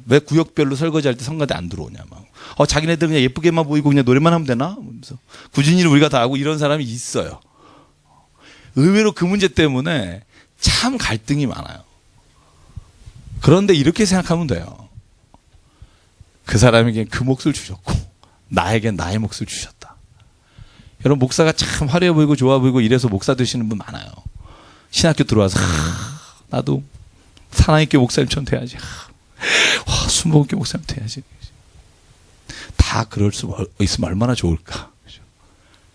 왜 구역별로 설거지할 때 성가대 안 들어오냐? 막. 자기네들 그냥 예쁘게만 보이고 그냥 노래만 하면 되나? 그러면서 굳은 일을 우리가 다 하고 이런 사람이 있어요. 의외로 그 문제 때문에 참 갈등이 많아요. 그런데 이렇게 생각하면 돼요. 그 사람에겐 그 몫을 주셨고 나에겐 나의 몫을 주셨다. 여러분 목사가 참 화려해 보이고 좋아 보이고 이래서 목사 되시는 분 많아요. 신학교 들어와서 나도 사나이교회 목사님처럼 돼야지. 순복음교회 목사님 돼야지. 다 그럴 수 있으면 얼마나 좋을까.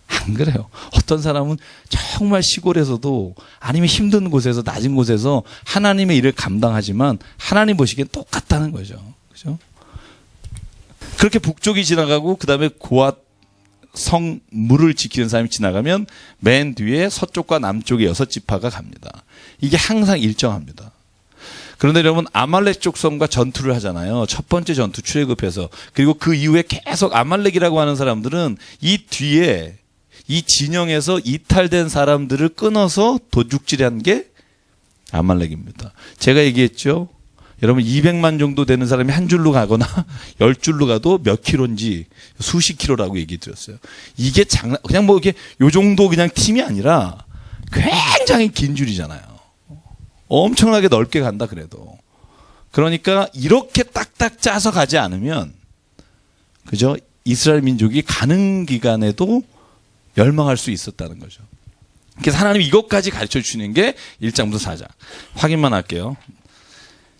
안 그래요. 어떤 사람은 정말 시골에서도 아니면 힘든 곳에서 낮은 곳에서 하나님의 일을 감당하지만 하나님 보시기엔 똑같다는 거죠. 그죠? 그렇게 북쪽이 지나가고 그 다음에 고앗 성물을 지키는 사람이 지나가면 맨 뒤에 서쪽과 남쪽의 6지파가 갑니다. 이게 항상 일정합니다. 그런데 여러분 아말렉 족속과 전투를 하잖아요. 첫 번째 전투 출애굽해서. 그리고 그 이후에 계속 아말렉이라고 하는 사람들은 이 뒤에 이 진영에서 이탈된 사람들을 끊어서 도둑질한 게 아말렉입니다. 제가 얘기했죠. 여러분 200만 정도 되는 사람이 한 줄로 가거나 10줄로 가도 몇 킬로인지 수십 킬로라고 얘기 드렸어요. 이게 그냥 뭐 이렇게 요 정도 그냥 팀이 아니라 굉장히 긴 줄이잖아요. 엄청나게 넓게 간다 그래도. 그러니까 이렇게 딱딱 짜서 가지 않으면 그죠? 이스라엘 민족이 가는 기간에도 멸망할 수 있었다는 거죠. 그래서 하나님이 이것까지 가르쳐 주시는 게 1장부터 4장. 확인만 할게요.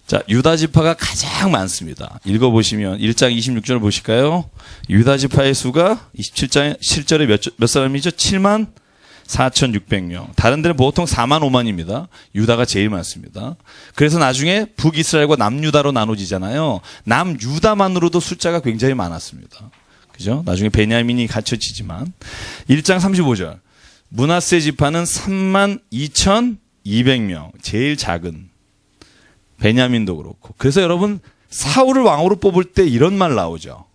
자, 유다 지파가 가장 많습니다. 읽어보시면 1장 26절을 보실까요? 유다 지파의 수가 27장 7절에 몇 사람이죠? 7만 4,600명. 다른 데는 보통 4만 5만입니다. 유다가 제일 많습니다. 그래서 나중에 북이스라엘과 남유다로 나눠지잖아요. 남유다만으로도 숫자가 굉장히 많았습니다. 그죠? 나중에 베냐민이 갖춰지지만 1장 35절. 므낫세 지파는 3만 2,200명. 제일 작은. 베냐민도 그렇고. 그래서 여러분 사울을 왕으로 뽑을 때 이런 말 나오죠.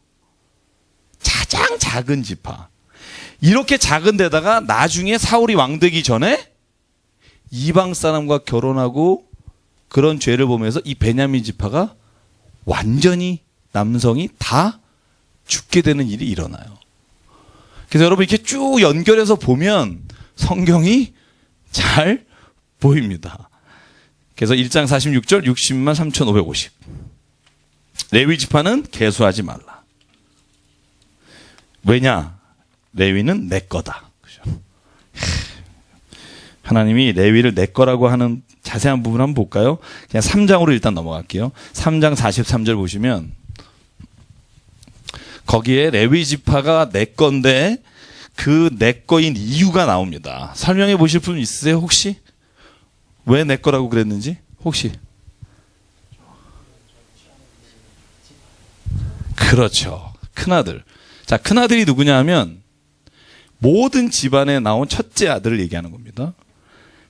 가장 작은 지파. 이렇게 작은 데다가 나중에 사울이 왕 되기 전에 이방 사람과 결혼하고 그런 죄를 보면서 이 베냐민 지파가 완전히 남성이 다 죽게 되는 일이 일어나요. 그래서 여러분 이렇게 쭉 연결해서 보면 성경이 잘 보입니다. 그래서 1장 46절 60만 3,550. 레위 지파는 계수하지 말라. 왜냐? 레위는 내 거다. 그죠? 하나님이 레위를 내 거라고 하는 자세한 부분 한번 볼까요? 그냥 3장으로 일단 넘어갈게요. 3장 43절 보시면 거기에 레위 지파가 내 건데 그 내 거인 이유가 나옵니다. 설명해 보실 분 있으세요 혹시? 왜 내 거라고 그랬는지 혹시? 그렇죠. 큰아들. 자, 큰아들이 누구냐 하면 모든 집안에 나온 첫째 아들을 얘기하는 겁니다.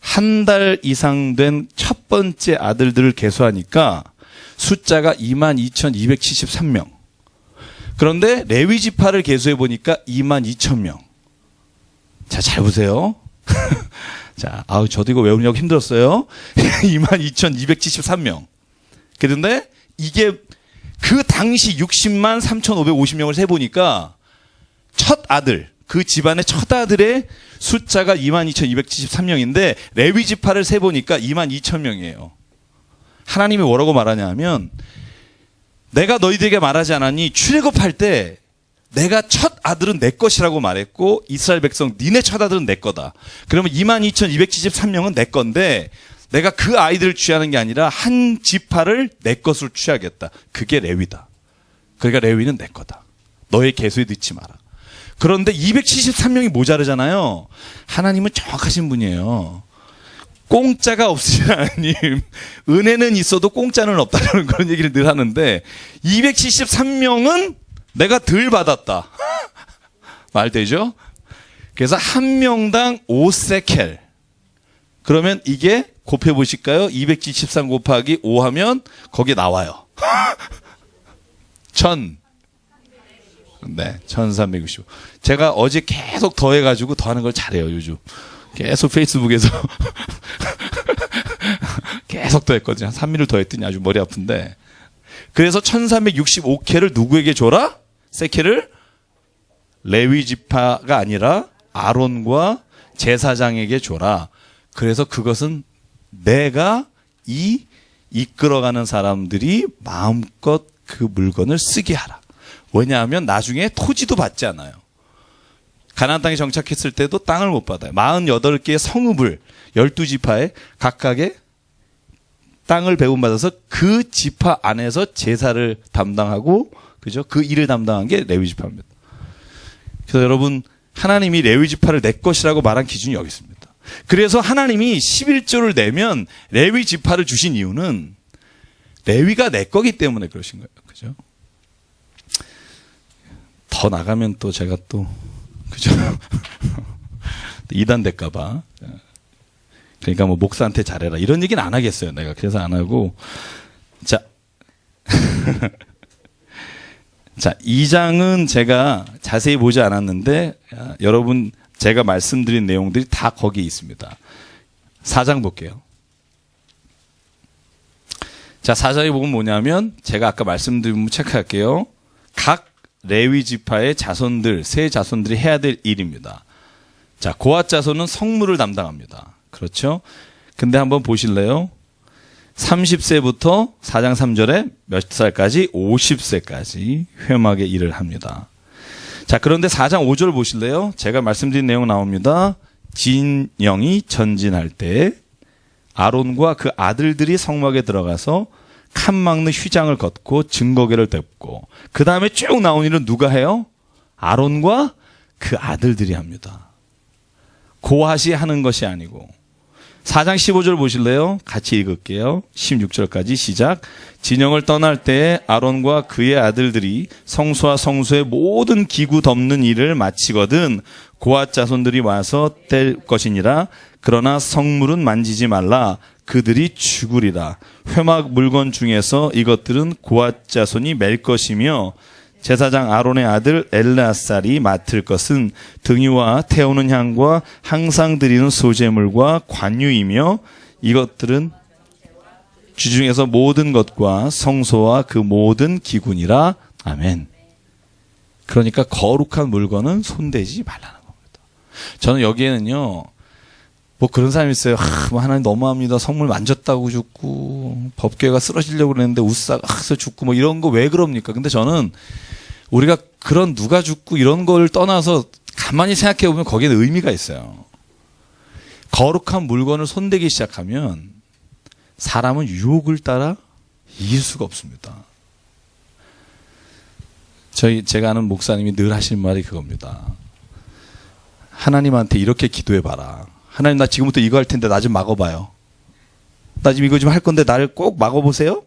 한 달 이상 된 첫 번째 아들들을 계수하니까 숫자가 22,273명. 그런데 레위 지파를 계수해 보니까 22,000명. 자, 잘 보세요. 자, 저도 이거 외우려고 힘들었어요. 22,273명. 그런데 이게 그 당시 60만 3,550명을 세보니까 첫 아들, 그 집안의 첫 아들의 숫자가 22,273명인데 레위 지파를 세보니까 22,000명이에요. 하나님이 뭐라고 말하냐 하면 내가 너희들에게 말하지 않았니? 출애굽할 때 내가 첫 아들은 내 것이라고 말했고 이스라엘 백성 니네 첫 아들은 내 거다. 그러면 22,273명은 내 건데 내가 그 아이들을 취하는 게 아니라 한 지파를 내 것으로 취하겠다. 그게 레위다. 그러니까 레위는 내 거다. 너의 계수에 넣지 마라. 그런데 273명이 모자르잖아요. 하나님은 정확하신 분이에요. 공짜가 없으신 하나님, 은혜는 있어도 공짜는 없다는 그런 얘기를 늘 하는데 273명은 내가 덜 받았다. 말 되죠? 그래서 한 명당 5세켈. 그러면 이게 곱해 보실까요? 273 곱하기 5 하면 거기 나와요. 1000. 네, 1365. 제가 어제 계속 더해가지고 더하는 걸 잘해요, 요즘. 계속 페이스북에서. 계속 더했거든요. 한 3일을 더했더니 아주 머리 아픈데. 그래서 1365캐를 누구에게 줘라? 세캐를 레위 지파가 아니라 아론과 제사장에게 줘라. 그래서 그것은 내가 이끌어가는 사람들이 마음껏 그 물건을 쓰게 하라. 왜냐하면 나중에 토지도 받지 않아요. 가나안 땅에 정착했을 때도 땅을 못 받아요. 48개의 성읍을 12지파에 각각의 땅을 배분받아서 그 지파 안에서 제사를 담당하고 그죠? 그 일을 담당한 게 레위 지파입니다. 그래서 여러분 하나님이 레위 지파를 내 것이라고 말한 기준이 여기 있습니다. 그래서 하나님이 11조를 내면 레위 지파를 주신 이유는 레위가 내 거기 때문에 그러신 거예요. 그죠? 더 나가면 또 제가 또 그죠? 이단 될까봐. 그러니까 뭐 목사한테 잘해라 이런 얘기는 안 하겠어요. 내가 그래서 안 하고 자, 자 2장은 제가 자세히 보지 않았는데 여러분 제가 말씀드린 내용들이 다 거기에 있습니다. 4장 볼게요. 자 4장에 보면 뭐냐면 제가 아까 말씀드린 부분 체크할게요. 각 레위 지파의 자손들, 세 자손들이 해야 될 일입니다. 자, 고앗 자손은 성물을 담당합니다. 그렇죠? 근데 한번 보실래요? 30세부터 4장 3절에 몇 살까지? 50세까지 회막의 일을 합니다. 자, 그런데 4장 5절 보실래요? 제가 말씀드린 내용 나옵니다. 진영이 전진할 때 아론과 그 아들들이 성막에 들어가서 칸 막는 휘장을 걷고 증거궤를 덮고 그 다음에 쭉 나온 일은 누가 해요? 아론과 그 아들들이 합니다. 고핫이 하는 것이 아니고 4장 15절 보실래요? 같이 읽을게요. 16절까지 시작. 진영을 떠날 때에 아론과 그의 아들들이 성소와 성소의 모든 기구 덮는 일을 마치거든 고핫 자손들이 와서 뗄 것이니라. 그러나 성물은 만지지 말라. 그들이 죽으리라. 회막 물건 중에서 이것들은 고핫 자손이 맬 것이며 제사장 아론의 아들 엘르아살이 맡을 것은 등유와 태우는 향과 항상 드리는 소제물과 관유이며 이것들은 주중에서 모든 것과 성소와 그 모든 기구니라. 아멘. 그러니까 거룩한 물건은 손대지 말라는 겁니다. 저는 여기에는요, 뭐 그런 사람이 있어요. 뭐 하나님 너무합니다. 성물 만졌다고 죽고 법궤가 쓰러지려고 그랬는데 웃사가 죽고 뭐 이런 거 왜 그럽니까? 근데 저는 우리가 그런 누가 죽고 이런 걸 떠나서 가만히 생각해 보면 거기에는 의미가 있어요. 거룩한 물건을 손대기 시작하면 사람은 유혹을 따라 이길 수가 없습니다. 제가 아는 목사님이 늘 하시는 말이 그겁니다. 하나님한테 이렇게 기도해 봐라. 하나님, 나 지금부터 이거 할 텐데 나 좀 막아봐요. 나 지금 이거 좀 할 건데 나를 꼭 막아보세요.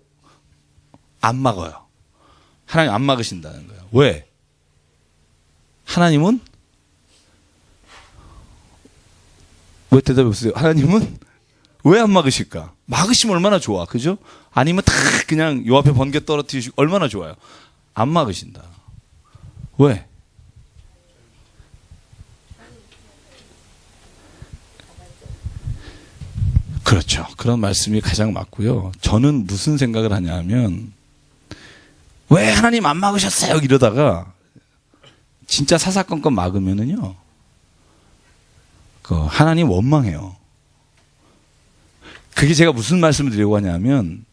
안 막아요. 하나님 안 막으신다는 거예요. 왜? 하나님은 왜 대답해 보세요? 하나님은 왜 안 막으실까? 막으시면 얼마나 좋아, 그죠? 아니면 다 그냥 요 앞에 번개 떨어뜨리시고 얼마나 좋아요. 안 막으신다. 왜? 그렇죠. 그런 말씀이 가장 맞고요. 저는 무슨 생각을 하냐면 왜 하나님 안 막으셨어요? 이러다가 진짜 사사건건 막으면은요, 하나님 원망해요. 그게 제가 무슨 말씀을 드리려고 하냐면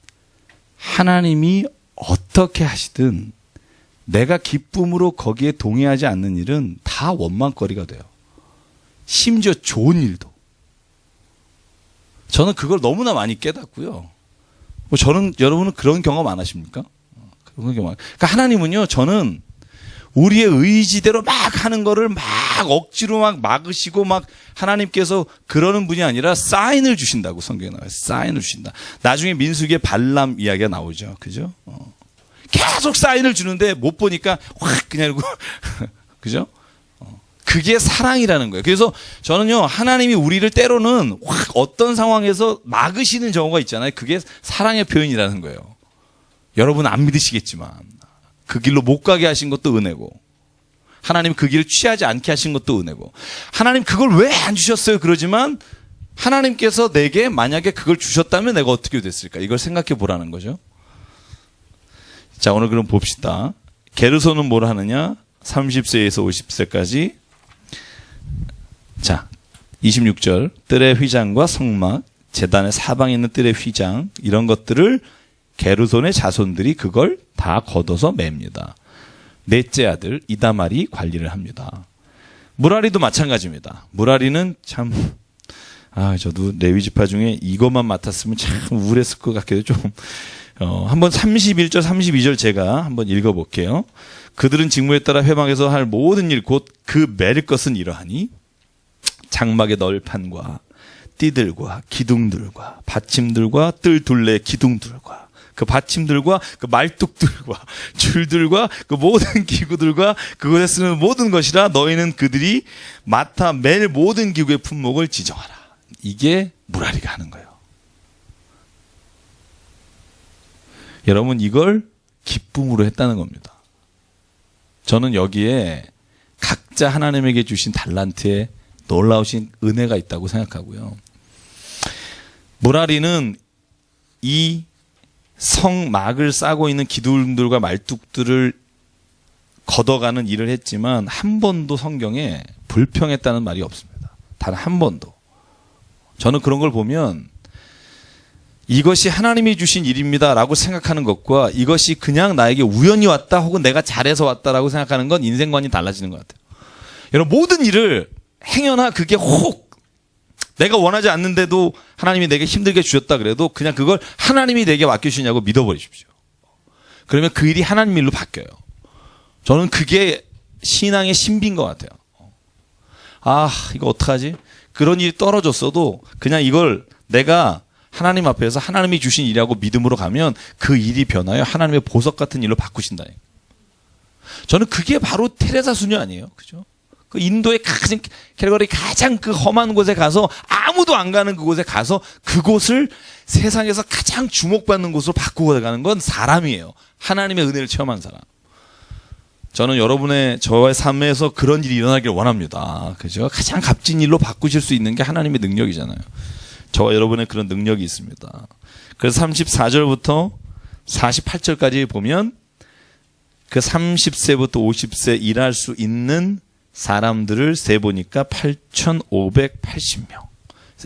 하나님이 어떻게 하시든 내가 기쁨으로 거기에 동의하지 않는 일은 다 원망거리가 돼요. 심지어 좋은 일도. 저는 그걸 너무나 많이 깨닫고요. 여러분은 그런 경험 안 하십니까? 그러니까 하나님은요, 저는 우리의 의지대로 막 하는 거를 막 억지로 막 막으시고 막 하나님께서 그러는 분이 아니라 사인을 주신다고 성경에 나와요. 사인을 주신다. 나중에 민수기에 발람 이야기가 나오죠. 그죠? 계속 사인을 주는데 못 보니까 확 그냥 이러고 그죠? 그게 사랑이라는 거예요. 그래서 저는요, 하나님이 우리를 때로는 확 어떤 상황에서 막으시는 경우가 있잖아요. 그게 사랑의 표현이라는 거예요. 여러분 안 믿으시겠지만 그 길로 못 가게 하신 것도 은혜고, 하나님 그 길을 취하지 않게 하신 것도 은혜고, 하나님 그걸 왜 안 주셨어요? 그러지만 하나님께서 내게 만약에 그걸 주셨다면 내가 어떻게 됐을까? 이걸 생각해 보라는 거죠. 자, 오늘 그럼 봅시다. 게르손은 뭘 하느냐? 30세에서 50세까지. 자, 26절. 뜰의 휘장과 성막, 제단의 사방에 있는 뜰의 휘장, 이런 것들을 게르손의 자손들이 그걸 다 걷어서 맵니다. 넷째 아들 이다말이 관리를 합니다. 무라리도 마찬가지입니다. 무라리는 참, 저도 레위 지파 중에 이것만 맡았으면 참 우울했을 것 같기도 좀. 한번 31절, 32절 제가 한번 읽어볼게요. 그들은 직무에 따라 회막에서 할 모든 일 곧 그 맬 것은 이러하니 장막의 널판과 띠들과 기둥들과 받침들과 뜰 둘레 기둥들과 그 받침들과 그 말뚝들과 줄들과 그 모든 기구들과 그것에 쓰는 모든 것이라 너희는 그들이 맡아 맬 모든 기구의 품목을 지정하라. 이게 무라리가 하는 거예요. 여러분, 이걸 기쁨으로 했다는 겁니다. 저는 여기에 각자 하나님에게 주신 달란트에 놀라우신 은혜가 있다고 생각하고요. 무라리는 이 성막을 싸고 있는 기둥들과 말뚝들을 걷어가는 일을 했지만 한 번도 성경에 불평했다는 말이 없습니다. 단 한 번도. 저는 그런 걸 보면 이것이 하나님이 주신 일입니다라고 생각하는 것과 이것이 그냥 나에게 우연히 왔다 혹은 내가 잘해서 왔다라고 생각하는 건 인생관이 달라지는 것 같아요. 여러분, 모든 일을 행여나 그게 혹 내가 원하지 않는데도 하나님이 내게 힘들게 주셨다 그래도 그냥 그걸 하나님이 내게 맡겨주시냐고 믿어버리십시오. 그러면 그 일이 하나님 일로 바뀌어요. 저는 그게 신앙의 신비인 것 같아요. 이거 어떡하지? 그런 일이 떨어졌어도 그냥 이걸 내가 하나님 앞에서 하나님이 주신 일이라고 믿음으로 가면 그 일이 변하여 하나님의 보석 같은 일로 바꾸신다. 저는 그게 바로 테레사 수녀 아니에요. 그죠? 그 인도의 캘거리 가장 그 험한 곳에 가서 아무도 안 가는 그곳에 가서 그곳을 세상에서 가장 주목받는 곳으로 바꾸고 가는 건 사람이에요. 하나님의 은혜를 체험한 사람. 저는 저와의 삶에서 그런 일이 일어나길 원합니다. 그죠? 가장 값진 일로 바꾸실 수 있는 게 하나님의 능력이잖아요. 저와 여러분의 그런 능력이 있습니다. 그래서 34절부터 48절까지 보면 그 30세부터 50세 일할 수 있는 사람들을 세보니까 8,580명.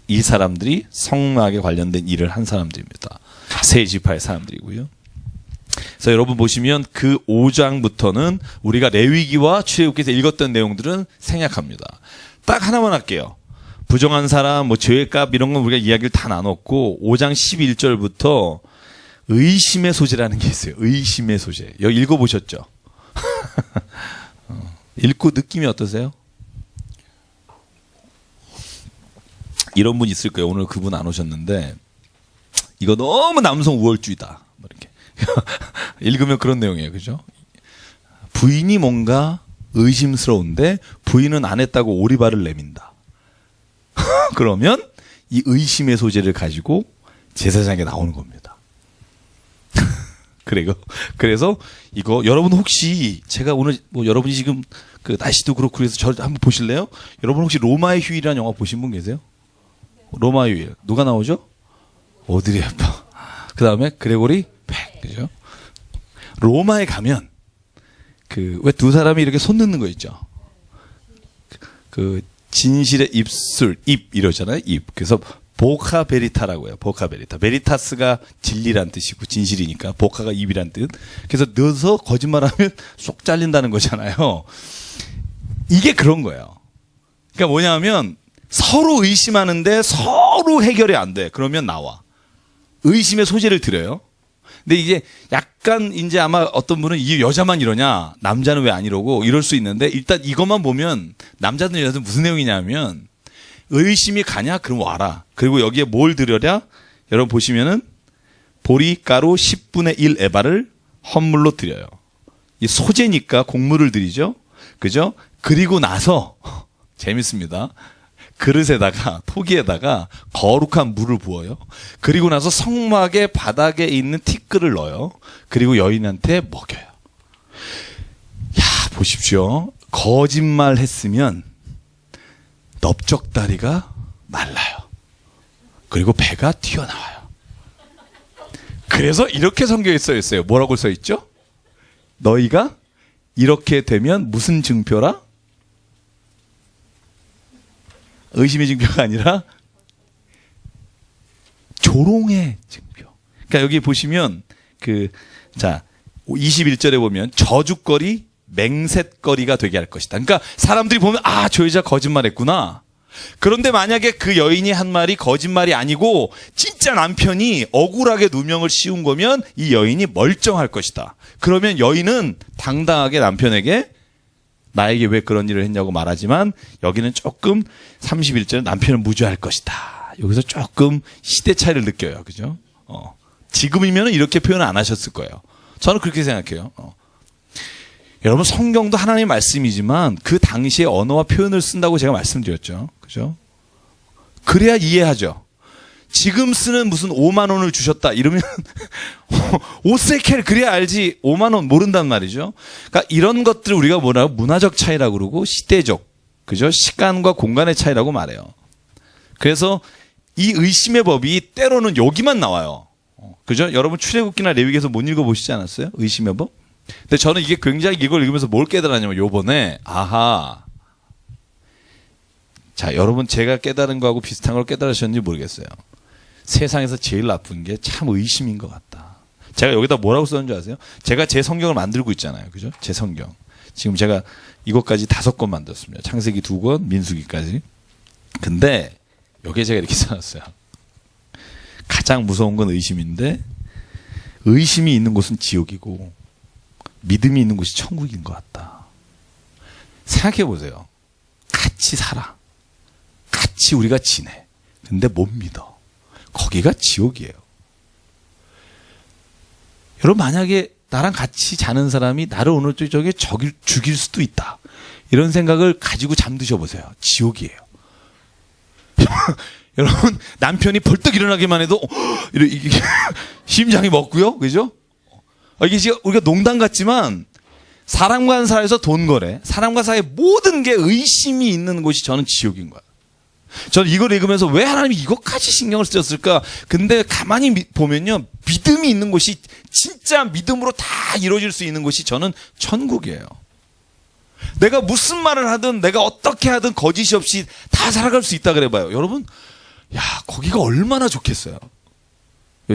이 사람들이 성막에 관련된 일을 한 사람들입니다. 세 지파의 사람들이고요. 그래서 여러분 보시면 그 5장부터는 우리가 레위기와 출애굽기에서 읽었던 내용들은 생략합니다. 딱 하나만 할게요. 부정한 사람, 죄값 이런 건 우리가 이야기를 다 나눴고 5장 11절부터 의심의 소재라는 게 있어요. 의심의 소재. 여기 읽어보셨죠? 읽고 느낌이 어떠세요? 이런 분 있을 거예요. 오늘 그분 안 오셨는데 이거 너무 남성 우월주의다. 이렇게 읽으면 그런 내용이에요. 그죠? 부인이 뭔가 의심스러운데 부인은 안 했다고 오리발을 내민다. 그러면 이 의심의 소재를 가지고 제사장에 나오는 겁니다. 그래서 이거 여러분 혹시 제가 오늘 여러분이 지금 그 날씨도 그렇고 그래서 저 한번 보실래요? 여러분 혹시 로마의 휴일이라는 영화 보신 분 계세요? 로마의 휴일 누가 나오죠? 오드리 헵번. 그 다음에 그레고리 팩. 그죠? 로마에 가면 그 왜 두 사람이 이렇게 손 넣는 거 있죠? 그 진실의 입술, 입 이러잖아요. 입. 그래서 보카 베리타라고 해요. 보카 베리타. 베리타스가 진리란 뜻이고 진실이니까 보카가 입이란 뜻. 그래서 넣어서 거짓말하면 쏙 잘린다는 거잖아요. 이게 그런 거예요. 그러니까 뭐냐면 서로 의심하는데 서로 해결이 안 돼. 그러면 나와. 의심의 소재를 드려요. 근데 이게 약간 이제 아마 어떤 분은 이 여자만 이러냐, 남자는 왜 안 이러고 이럴 수 있는데 일단 이것만 보면 남자든 여자든 무슨 내용이냐면 의심이 가냐? 그럼 와라. 그리고 여기에 뭘 드려랴? 여러분 보시면은 보리가루 10분의 1 에바를 헌물로 드려요. 이 소재니까 곡물을 드리죠. 그죠? 그리고 나서 재밌습니다. 그릇에다가 토기에다가 거룩한 물을 부어요. 그리고 나서 성막의 바닥에 있는 티끌을 넣어요. 그리고 여인한테 먹여요. 야, 보십시오. 거짓말 했으면 넓적다리가 말라요. 그리고 배가 튀어나와요. 그래서 이렇게 성경에 써 있어요. 뭐라고 써 있죠? 너희가 이렇게 되면 무슨 증표라? 의심의 증표가 아니라 조롱의 증표. 그러니까 여기 보시면 21절에 보면 저주거리, 맹셋거리가 되게 할 것이다. 그러니까 사람들이 보면 저 여자 거짓말했구나. 그런데 만약에 그 여인이 한 말이 거짓말이 아니고 진짜 남편이 억울하게 누명을 씌운 거면 이 여인이 멀쩡할 것이다. 그러면 여인은 당당하게 남편에게 나에게 왜 그런 일을 했냐고 말하지만 여기는 조금 31절에 남편은 무죄할 것이다. 여기서 조금 시대 차이를 느껴요. 그죠? 지금이면 이렇게 표현을 안 하셨을 거예요. 저는 그렇게 생각해요. 여러분 성경도 하나님의 말씀이지만 그 당시의 언어와 표현을 쓴다고 제가 말씀드렸죠. 그죠? 그래야 이해하죠. 지금 쓰는 무슨 5만 원을 주셨다 이러면 5세켈 그래야 알지 5만 원 모른단 말이죠. 그러니까 이런 것들을 우리가 뭐라고 문화적 차이라고 그러고 시대적, 그죠? 시간과 공간의 차이라고 말해요. 그래서 이 의심의 법이 때로는 여기만 나와요. 그죠? 여러분 출애굽기나 레위기에서 못 읽어보시지 않았어요? 의심의 법? 근데 저는 이게 굉장히 이걸 읽으면서 뭘 깨달았냐면 요번에 자 여러분 제가 깨달은 거하고 비슷한 걸 깨달으셨는지 모르겠어요. 세상에서 제일 나쁜 게 참 의심인 것 같다. 제가 여기다 뭐라고 썼는지 아세요? 제가 제 성경을 만들고 있잖아요. 그죠? 제 성경. 지금 제가 이것까지 5권 만들었습니다. 창세기 2권, 민수기까지. 근데 여기에 제가 이렇게 써놨어요. 가장 무서운 건 의심인데 의심이 있는 곳은 지옥이고 믿음이 있는 곳이 천국인 것 같다. 생각해 보세요. 같이 살아. 같이 같이 우리가 지내. 근데 못 믿어. 거기가 지옥이에요. 여러분 만약에 나랑 같이 자는 사람이 나를 어느 쪽에 죽일 수도 있다. 이런 생각을 가지고 잠드셔 보세요. 지옥이에요. 여러분 남편이 벌떡 일어나기만 해도 이게 심장이 먹고요. 그죠? 이게 지금 우리가 농담 같지만 사람과 사이에서 돈 거래, 사람과 사이의 모든 게 의심이 있는 곳이 저는 지옥인 거야. 저는 이걸 읽으면서 왜 하나님이 이것까지 신경을 쓰셨을까? 근데 가만히 보면요. 믿음이 있는 곳이 진짜 믿음으로 다 이루어질 수 있는 곳이 저는 천국이에요. 내가 무슨 말을 하든 내가 어떻게 하든 거짓이 없이 다 살아갈 수 있다 그래봐요. 여러분, 야 거기가 얼마나 좋겠어요.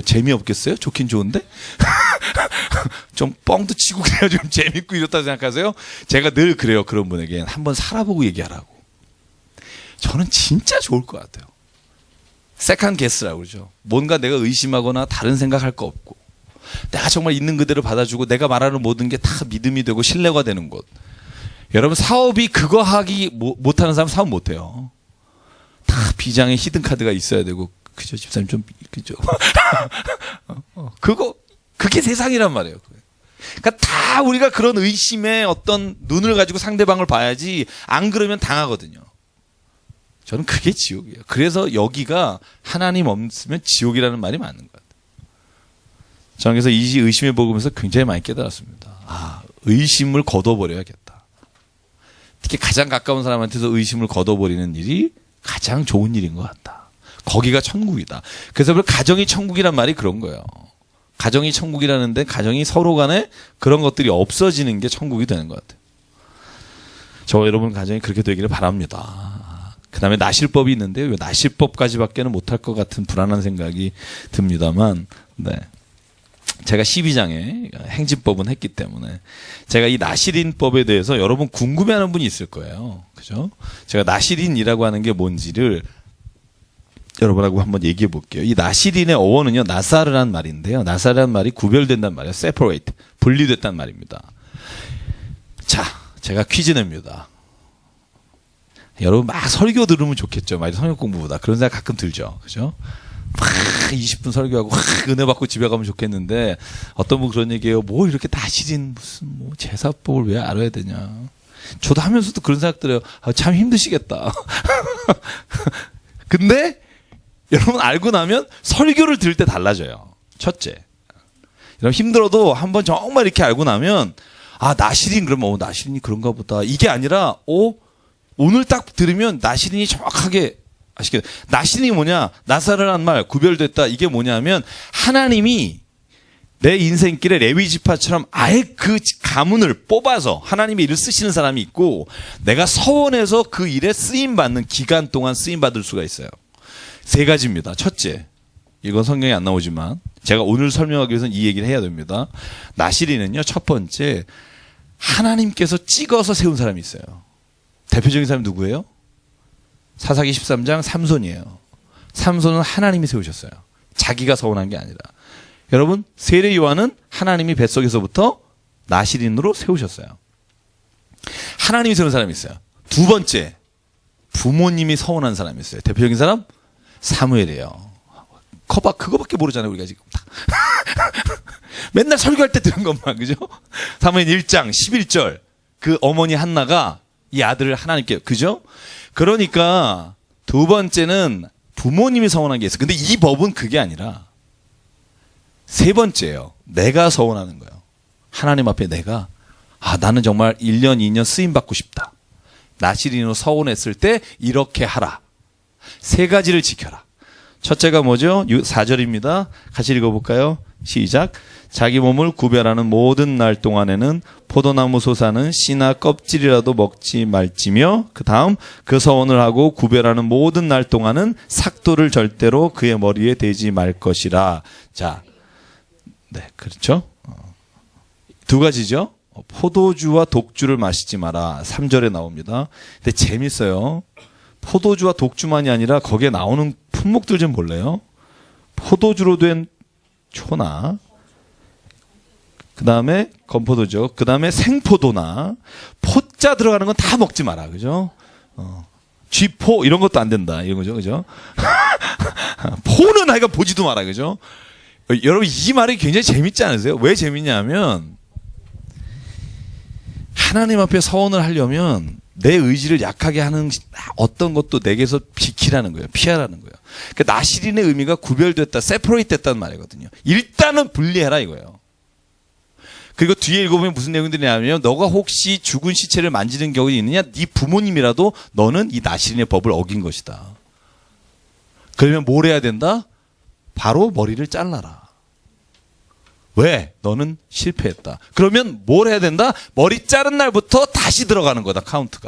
재미없겠어요? 좋긴 좋은데? 좀 뻥도 치고 그래야 좀 재밌고 이렇다 생각하세요? 제가 늘 그래요. 그런 분에게 한번 살아보고 얘기하라고. 저는 진짜 좋을 것 같아요. 세컨 게스라고 그러죠. 뭔가 내가 의심하거나 다른 생각할 거 없고 내가 정말 있는 그대로 받아주고 내가 말하는 모든 게 다 믿음이 되고 신뢰가 되는 곳. 여러분 사업이 그거 하기 못하는 사람 사업 못해요. 다 비장의 히든카드가 있어야 되고 그죠? 집사님 좀 그죠? 그게 세상이란 말이에요. 그러니까 다 우리가 그런 의심의 어떤 눈을 가지고 상대방을 봐야지 안 그러면 당하거든요. 저는 그게 지옥이에요. 그래서 여기가 하나님 없으면 지옥이라는 말이 맞는 것 같아요. 저는 그래서 이 의심의 복음에서 굉장히 많이 깨달았습니다. 아, 의심을 걷어버려야겠다. 특히 가장 가까운 사람한테서 의심을 걷어버리는 일이 가장 좋은 일인 것 같다. 거기가 천국이다. 그래서 가정이 천국이란 말이 그런 거예요. 가정이 천국이라는데 가정이 서로 간에 그런 것들이 없어지는 게 천국이 되는 것 같아요. 저 여러분 가정이 그렇게 되기를 바랍니다. 그 다음에 나실법이 있는데 왜 나실법까지밖에는 못할 것 같은 불안한 생각이 듭니다만, 네. 제가 12장에 행진법은 했기 때문에 제가 이 나실인법에 대해서 여러분 궁금해하는 분이 있을 거예요. 그죠? 제가 나실인이라고 하는 게 뭔지를 여러분하고 한번 얘기해 볼게요. 이 나실인의 어원은요, 나사르란 말인데요. 나사르란 말이 구별된단 말이에요. separate, 분리됐단 말입니다. 자, 제가 퀴즈 냅니다. 여러분 막 설교 들으면 좋겠죠. 많이 성역 공부보다. 그런 생각 가끔 들죠. 그죠? 막 20분 설교하고 은혜 받고 집에 가면 좋겠는데 어떤 분 그런 얘기해요. 뭐 이렇게 나실인 무슨 뭐 제사법을 왜 알아야 되냐. 저도 하면서도 그런 생각 들어요. 아, 참 힘드시겠다. 근데 여러분 알고 나면 설교를 들을 때 달라져요. 첫째. 여러분 힘들어도 한번 정말 이렇게 알고 나면 아 나실인 그러면 나실인이 그런가 보다. 이게 아니라 오늘 딱 들으면 나실인이 정확하게 아시겠죠? 나실인이 뭐냐? 나사르란 말 구별됐다. 이게 뭐냐면 하나님이 내 인생길에 레위 지파처럼 아예 그 가문을 뽑아서 하나님의 일을 쓰시는 사람이 있고 내가 서원해서 그 일에 쓰임받는 기간 동안 쓰임받을 수가 있어요. 세 가지입니다. 첫째, 이건 성경에 안 나오지만 제가 오늘 설명하기 위해서는 이 얘기를 해야 됩니다. 나실인은요, 첫 번째 하나님께서 찍어서 세운 사람이 있어요. 대표적인 사람이 누구예요? 사사기 13장 삼손이에요. 삼손은 하나님이 세우셨어요. 자기가 서원한 게 아니라. 여러분 세례 요한은 하나님이 뱃속에서부터 나실인으로 세우셨어요. 하나님이 세운 사람이 있어요. 두 번째, 부모님이 서원한 사람이 있어요. 대표적인 사람 사무엘이에요. 그거밖에 모르잖아요 우리가 지금. 맨날 설교할 때 들은 것만. 그죠? 사무엘 1장 11절 그 어머니 한나가 이 아들을 하나님께, 그죠? 그러니까 두 번째는 부모님이 서원한 게 있어요. 근데 이 법은 그게 아니라 세 번째예요. 내가 서원하는 거예요. 하나님 앞에 내가 나는 정말 1년 2년 쓰임 받고 싶다. 나실인으로 서원했을 때 이렇게 하라. 세 가지를 지켜라. 첫째가 뭐죠? 4절입니다. 같이 읽어볼까요? 시작. 자기 몸을 구별하는 모든 날 동안에는 포도나무 솟아는 씨나 껍질이라도 먹지 말지며, 그 다음 그 서원을 하고 구별하는 모든 날 동안은 삭도를 절대로 그의 머리에 대지 말 것이라. 자, 네, 그렇죠? 두 가지죠. 포도주와 독주를 마시지 마라. 3절에 나옵니다. 근데 재밌어요. 포도주와 독주만이 아니라 거기에 나오는 품목들 좀 볼래요? 포도주로 된 초나, 그 다음에 건포도죠. 그 다음에 생포도나, 포자 들어가는 건 다 먹지 마라. 그죠? G4 이런 것도 안 된다. 이런 거죠. 그죠? 포는 하여간 보지도 마라. 그죠? 여러분 이 말이 굉장히 재밌지 않으세요? 왜 재밌냐면 하나님 앞에 서원을 하려면 내 의지를 약하게 하는 어떤 것도 내게서 지키라는 거예요. 피하라는 거예요. 그러니까 나시린의 의미가 구별됐다, 세퍼레이트 됐다는 말이거든요. 일단은 분리해라 이거예요. 그리고 뒤에 읽어보면 무슨 내용들이냐면 너가 혹시 죽은 시체를 만지는 경우가 있느냐? 네 부모님이라도 너는 이 나시린의 법을 어긴 것이다. 그러면 뭘 해야 된다? 바로 머리를 잘라라. 왜? 너는 실패했다. 그러면 뭘 해야 된다? 머리 자른 날부터 다시 들어가는 거다, 카운트가.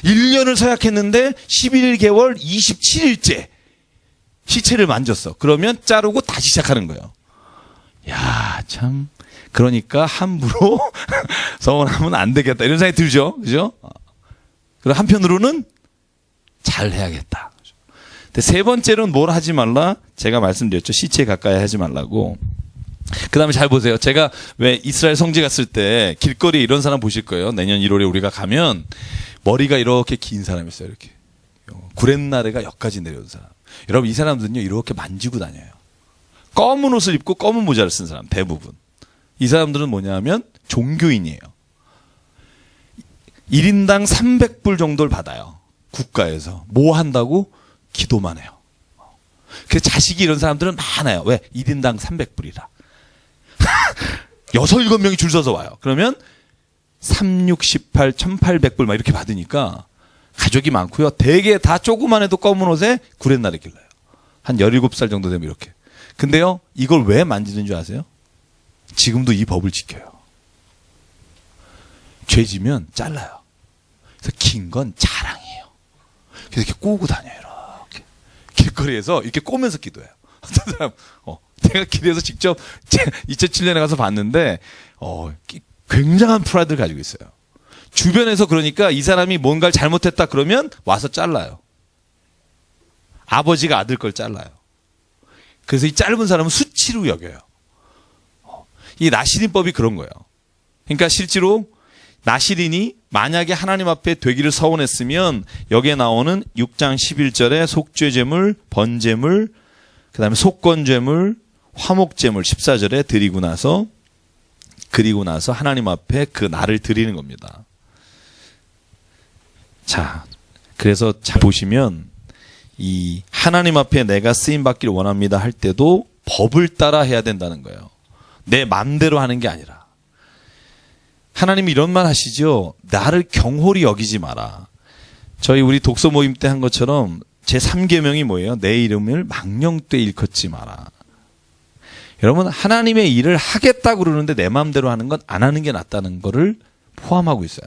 1년을 서약했는데 11개월 27일째 시체를 만졌어. 그러면 자르고 다시 시작하는 거예요. 야, 참. 그러니까 함부로 서원하면 안 되겠다. 이런 생각이 들죠? 그죠? 그리고 한편으로는 잘 해야겠다. 근데 세 번째로는 뭘 하지 말라? 제가 말씀드렸죠. 시체에 가까이 하지 말라고. 그 다음에 잘 보세요. 제가 왜 이스라엘 성지 갔을 때 길거리에 이런 사람 보실 거예요. 내년 1월에 우리가 가면 머리가 이렇게 긴 사람이 있어요. 이렇게. 구렛나루가 여기까지 내려온 사람. 여러분 이 사람들은요. 이렇게 만지고 다녀요. 검은 옷을 입고 검은 모자를 쓴 사람 대부분. 이 사람들은 뭐냐면 종교인이에요. 1인당 300불 정도를 받아요. 국가에서. 뭐 한다고? 기도만 해요. 그래서 자식이 이런 사람들은 많아요. 왜? 1인당 300불이라. 6, 7명이 줄 서서 와요. 그러면 3, 6, 18, 1800불 막 이렇게 받으니까 가족이 많고요. 대개 다 조그만 해도 검은 옷에 구렛나루 길러요. 한 17살 정도 되면 이렇게. 근데요, 이걸 왜 만지는 줄 아세요? 지금도 이 법을 지켜요. 죄지면 잘라요. 그래서 긴 건 자랑이에요. 그래서 이렇게 꼬고 다녀요. 이렇게. 길거리에서 이렇게 꼬면서 기도해요. 어떤 사람, 제가 길에서 직접 2007년에 가서 봤는데, 굉장한 프라이드를 가지고 있어요. 주변에서 그러니까 이 사람이 뭔가를 잘못했다 그러면 와서 잘라요. 아버지가 아들 걸 잘라요. 그래서 이 짧은 사람은 수치로 여겨요. 이 나시린법이 그런 거예요. 그러니까 실제로 나시린이 만약에 하나님 앞에 되기를 서원했으면 여기에 나오는 6장 11절에 속죄제물, 번제물, 그 다음에 속건제물, 화목제물 14절에 드리고 나서 하나님 앞에 그 날을 드리는 겁니다. 자, 그래서 잘 보시면 이 하나님 앞에 내가 쓰임 받기를 원합니다 할 때도 법을 따라 해야 된다는 거예요. 내 맘대로 하는 게 아니라. 하나님이 이런 말 하시죠. 나를 경홀히 여기지 마라. 저희 우리 독서 모임 때 한 것처럼 제 3계명이 뭐예요? 내 이름을 망령되이 일컫지 마라. 여러분 하나님의 일을 하겠다고 그러는데 내 마음대로 하는 건 안 하는 게 낫다는 거를 포함하고 있어요.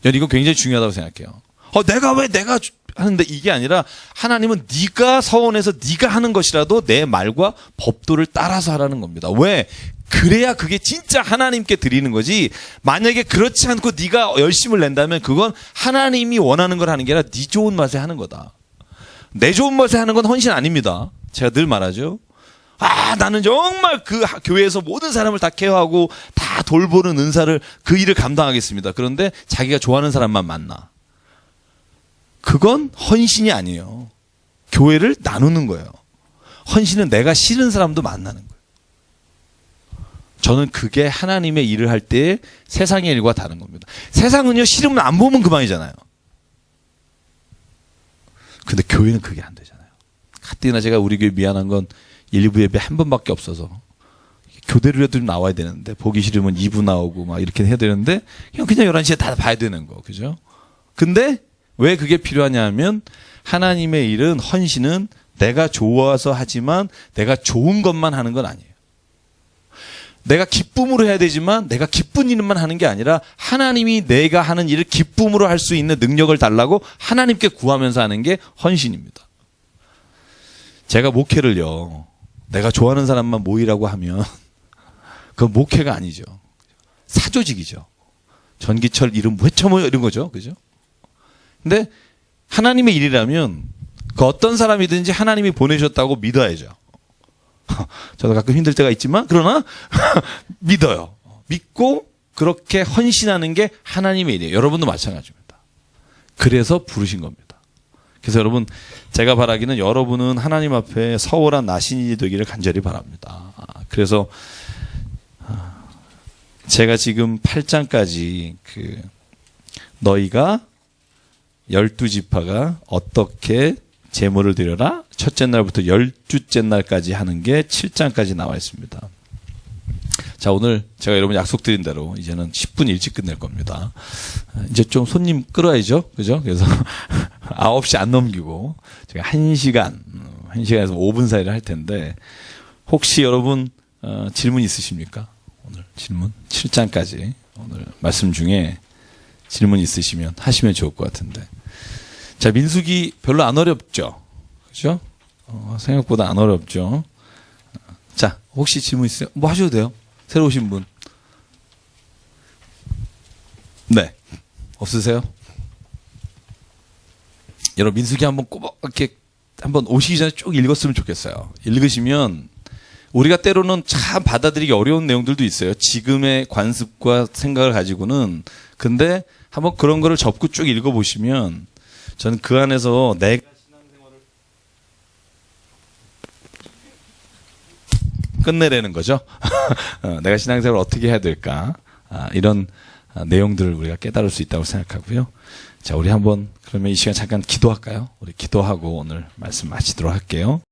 저는 이거 굉장히 중요하다고 생각해요. 내가 하는데 이게 아니라 하나님은 네가 서원해서 네가 하는 것이라도 내 말과 법도를 따라서 하라는 겁니다. 왜? 그래야 그게 진짜 하나님께 드리는 거지. 만약에 그렇지 않고 네가 열심을 낸다면 그건 하나님이 원하는 걸 하는 게 아니라 네 좋은 맛에 하는 거다. 내 좋은 맛에 하는 건 헌신 아닙니다. 제가 늘 말하죠. 나는 정말 그 교회에서 모든 사람을 다 케어하고 다 돌보는 은사를 그 일을 감당하겠습니다. 그런데 자기가 좋아하는 사람만 만나. 그건 헌신이 아니에요. 교회를 나누는 거예요. 헌신은 내가 싫은 사람도 만나는 거예요. 저는 그게 하나님의 일을 할 때 세상의 일과 다른 겁니다. 세상은요, 싫으면 안 보면 그만이잖아요. 근데 교회는 그게 안 되잖아요. 가뜩이나 제가 우리 교회 미안한 건 1부 예배 한 번밖에 없어서 교대로라도 좀 나와야 되는데 보기 싫으면 2부 나오고 막 이렇게 해야 되는데 그냥 11시에 다 봐야 되는 거. 그죠? 근데 왜 그게 필요하냐 하면 하나님의 일은 헌신은 내가 좋아서 하지만 내가 좋은 것만 하는 건 아니에요. 내가 기쁨으로 해야 되지만 내가 기쁜 일만 하는 게 아니라 하나님이 내가 하는 일을 기쁨으로 할 수 있는 능력을 달라고 하나님께 구하면서 하는 게 헌신입니다. 제가 목회를요, 내가 좋아하는 사람만 모이라고 하면 그건 목회가 아니죠. 사조직이죠. 전기철 이름 외쳐모여 이런 거죠. 그죠? 근데 하나님의 일이라면 그 어떤 사람이든지 하나님이 보내셨다고 믿어야죠. 저도 가끔 힘들 때가 있지만 그러나 믿어요. 믿고 그렇게 헌신하는 게 하나님의 일이에요. 여러분도 마찬가지입니다. 그래서 부르신 겁니다. 그래서 여러분, 제가 바라기는 여러분은 하나님 앞에 서월한 나신이 되기를 간절히 바랍니다. 그래서 제가 지금 8장까지 너희가 12지파가 어떻게 제물을 드려라? 첫째 날부터 12째 날까지 하는 게 7장까지 나와 있습니다. 자, 오늘 제가 여러분 약속드린 대로 이제는 10분 일찍 끝낼 겁니다. 이제 좀 손님 끌어야죠. 그죠? 그래서 9시 안 넘기고 제가 1시간에서 5분 사이를 할 텐데 혹시 여러분 질문 있으십니까? 오늘 질문 7장까지 오늘 말씀 중에 질문 있으시면 하시면 좋을 것 같은데. 자, 민수기 별로 안 어렵죠? 그죠? 생각보다 안 어렵죠? 자, 혹시 질문 있으세요? 뭐 하셔도 돼요. 새로 오신 분. 네. 없으세요? 여러분, 민수기 한번 꼬박 이렇게 한번 오시기 전에 쭉 읽었으면 좋겠어요. 읽으시면 우리가 때로는 참 받아들이기 어려운 내용들도 있어요. 지금의 관습과 생각을 가지고는. 근데 한번 그런 거를 접고 쭉 읽어보시면 저는 그 안에서 내가 신앙생활을 끝내라는 거죠. 내가 신앙생활을 어떻게 해야 될까. 이런 내용들을 우리가 깨달을 수 있다고 생각하고요. 자, 우리 한번 그러면 이 시간 잠깐 기도할까요? 우리 기도하고 오늘 말씀 마치도록 할게요.